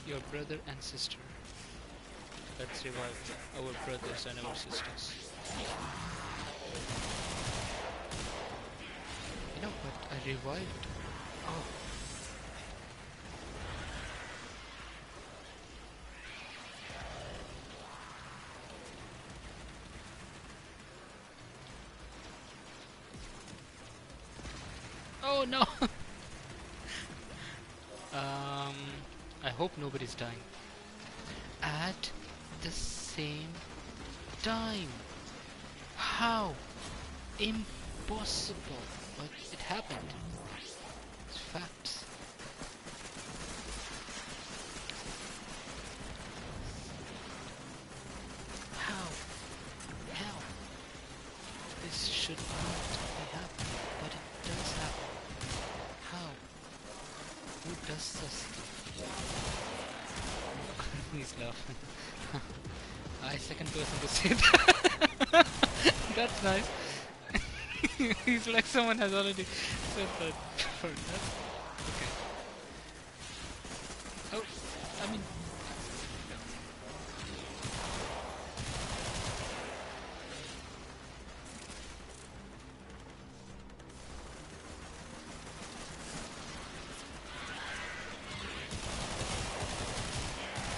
Your brother and sister. Let's revive our brothers and our sisters. You know what? I revived. Oh. Oh no! I hope nobody's dying. At the same time. How? Impossible. But it happened. It's facts. How? Hell. This should not be happening, but it does happen. How? Who does this? He's laughing. I second person to say that. That's nice. He's like someone has already said that. Okay. Oh, I mean.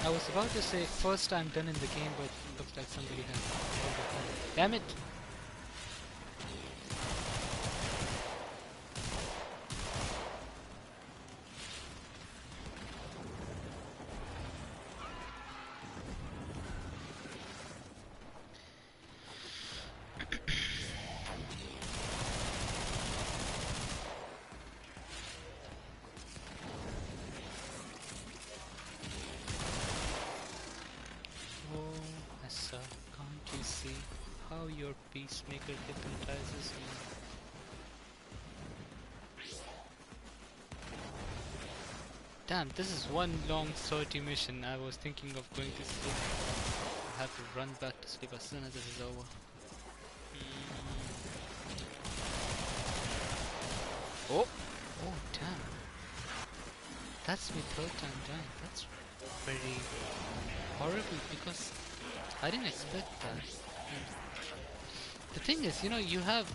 I was about to say first time done in the game, but it looks like somebody has. Damn it! Can't you see how your peacemaker hypnotizes you? Damn, this is one long sortie mission. I was thinking of going to sleep. I have to run back to sleep as soon as this is over. Oh! Oh, damn. That's my third time dying. That's very horrible because I didn't expect that. The thing is, you know, you have...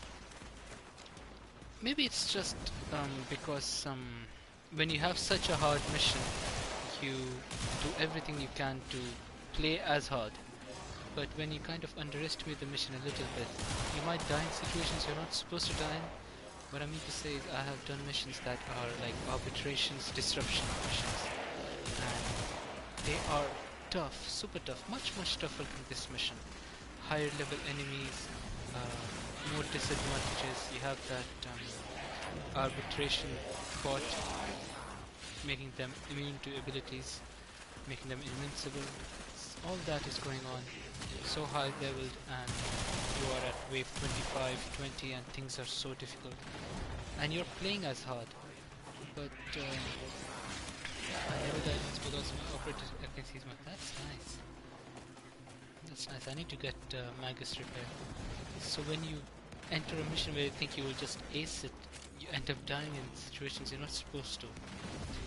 Maybe it's just because when you have such a hard mission, you do everything you can to play as hard. but when you kind of underestimate the mission a little bit, you might die in situations you're not supposed to die in. What I mean to say is I have done missions that are like arbitrations, disruption missions, and they are tough, super tough, much tougher than this mission. Higher level enemies, more disadvantages. You have that arbitration bot making them immune to abilities, making them invincible. All that is going on, so high leveled, and you are at wave 25, 20, and things are so difficult, and you're playing as hard. But I never died once because my operator FXC is my. That's nice. That's nice. I need to get Magus repair. So when you enter a mission where you think you will just ace it, you end up dying in situations you're not supposed to.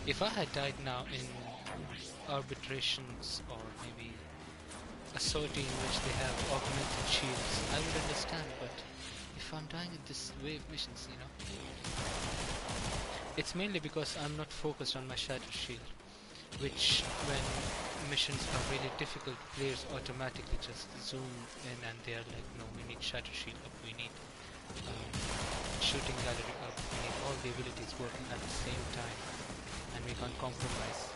If I had died now in arbitrations or maybe a sortie in which they have augmented shields, I would understand, but if I'm dying in this wave missions, you know, it's mainly because I'm not focused on my shatter shield, which when missions are really difficult, players automatically just zoom in and they are like, no, we need shatter shield up, we need shooting gallery up, we need all the abilities working at the same time, and we can't compromise.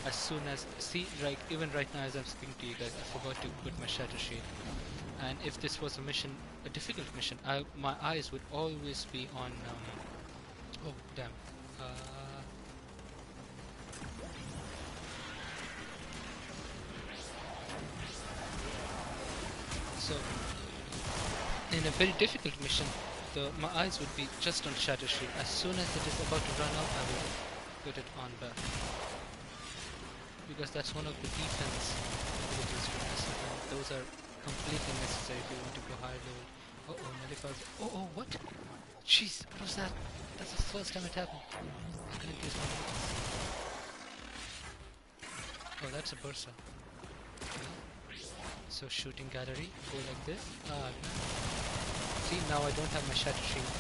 As soon as, see, like even right now as I'm speaking to you guys, I forgot to put my shatter shield, and if this was a mission, a difficult mission, my eyes would always be on oh damn, so in a very difficult mission, my eyes would be just on shatter shield. As soon as it is about to run out, I will put it on back, because that's one of the defense abilities for this, and those are completely necessary if you want to go higher level. Uh-oh, Malifaux. Oh, what? Jeez, what was that? That's the first time it happened. I couldn't use my abilities. Oh, that's a Bursa. Okay. So shooting gallery, go like this. See, now I don't have my shatter shield.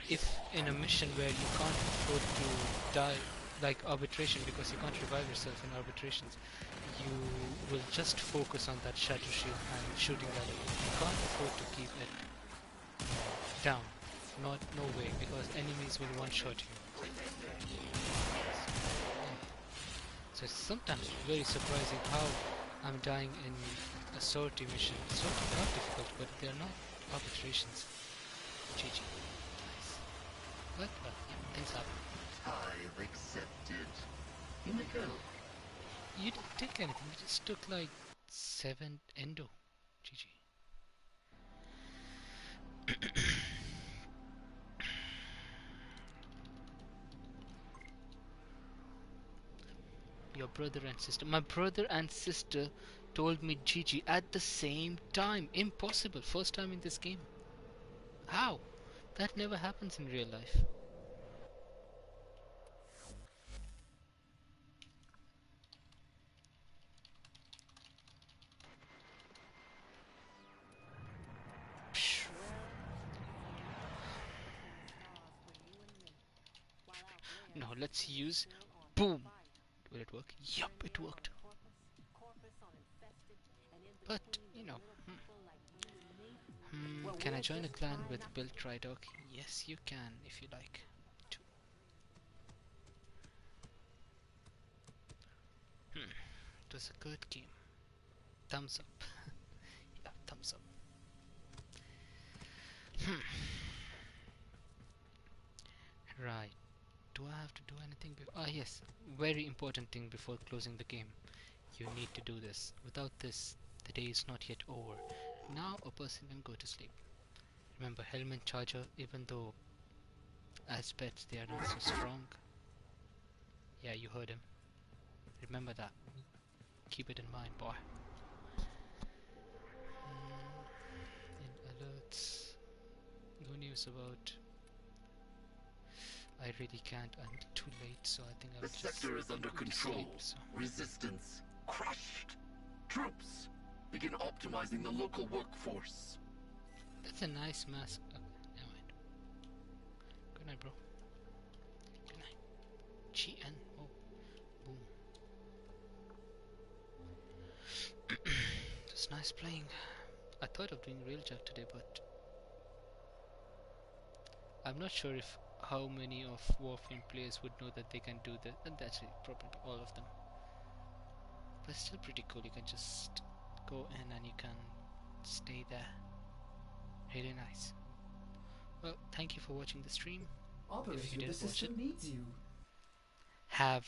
If in a mission where you can't afford to die, like arbitration, because you can't revive yourself in arbitrations, you will just focus on that shatter shield and shooting gallery. You can't afford to keep it down. No way, because enemies will one-shot you. So it's sometimes very surprising how I'm dying in a sortie mission. Sorties are difficult, but they are not arbitrations. GG. Nice. But things happen. I've accepted. You may go. You didn't take anything, you just took like 7 endo. GG. Your brother and sister. My brother and sister told me GG at the same time. Impossible. First time in this game. How? That never happens in real life. No, let's use boom. Will it work? Yup, it worked. But, you know, can I join a clan with Bill Tridoc? Yes, you can, if you like to. It was a good game. Thumbs up. Yeah, thumbs up. Right. Do I have to do anything? Yes. Very important thing before closing the game. You need to do this. Without this, the day is not yet over. Now a person can go to sleep. Remember, Helmet Charger, even though as pets they are not so strong. Yeah, you heard him. Remember that. Keep it in mind, boy. In alerts, no news about. I really can't. I'm too late, so I think I'll just. The sector is under control. Sleep, so. Resistance crushed. Troops begin optimizing the local workforce. That's a nice mask. Okay, never mind. Good night, bro. Good night. GN. Oh, boom. was nice playing. I thought of doing Railjack today, but I'm not sure if how many of Warframe players would know that they can do that, and that's it, probably all of them. But it's still pretty cool. You can just go in and you can stay there. Really nice. Well, thank you for watching the stream. Operator, If you the didn't watch system it, needs you. have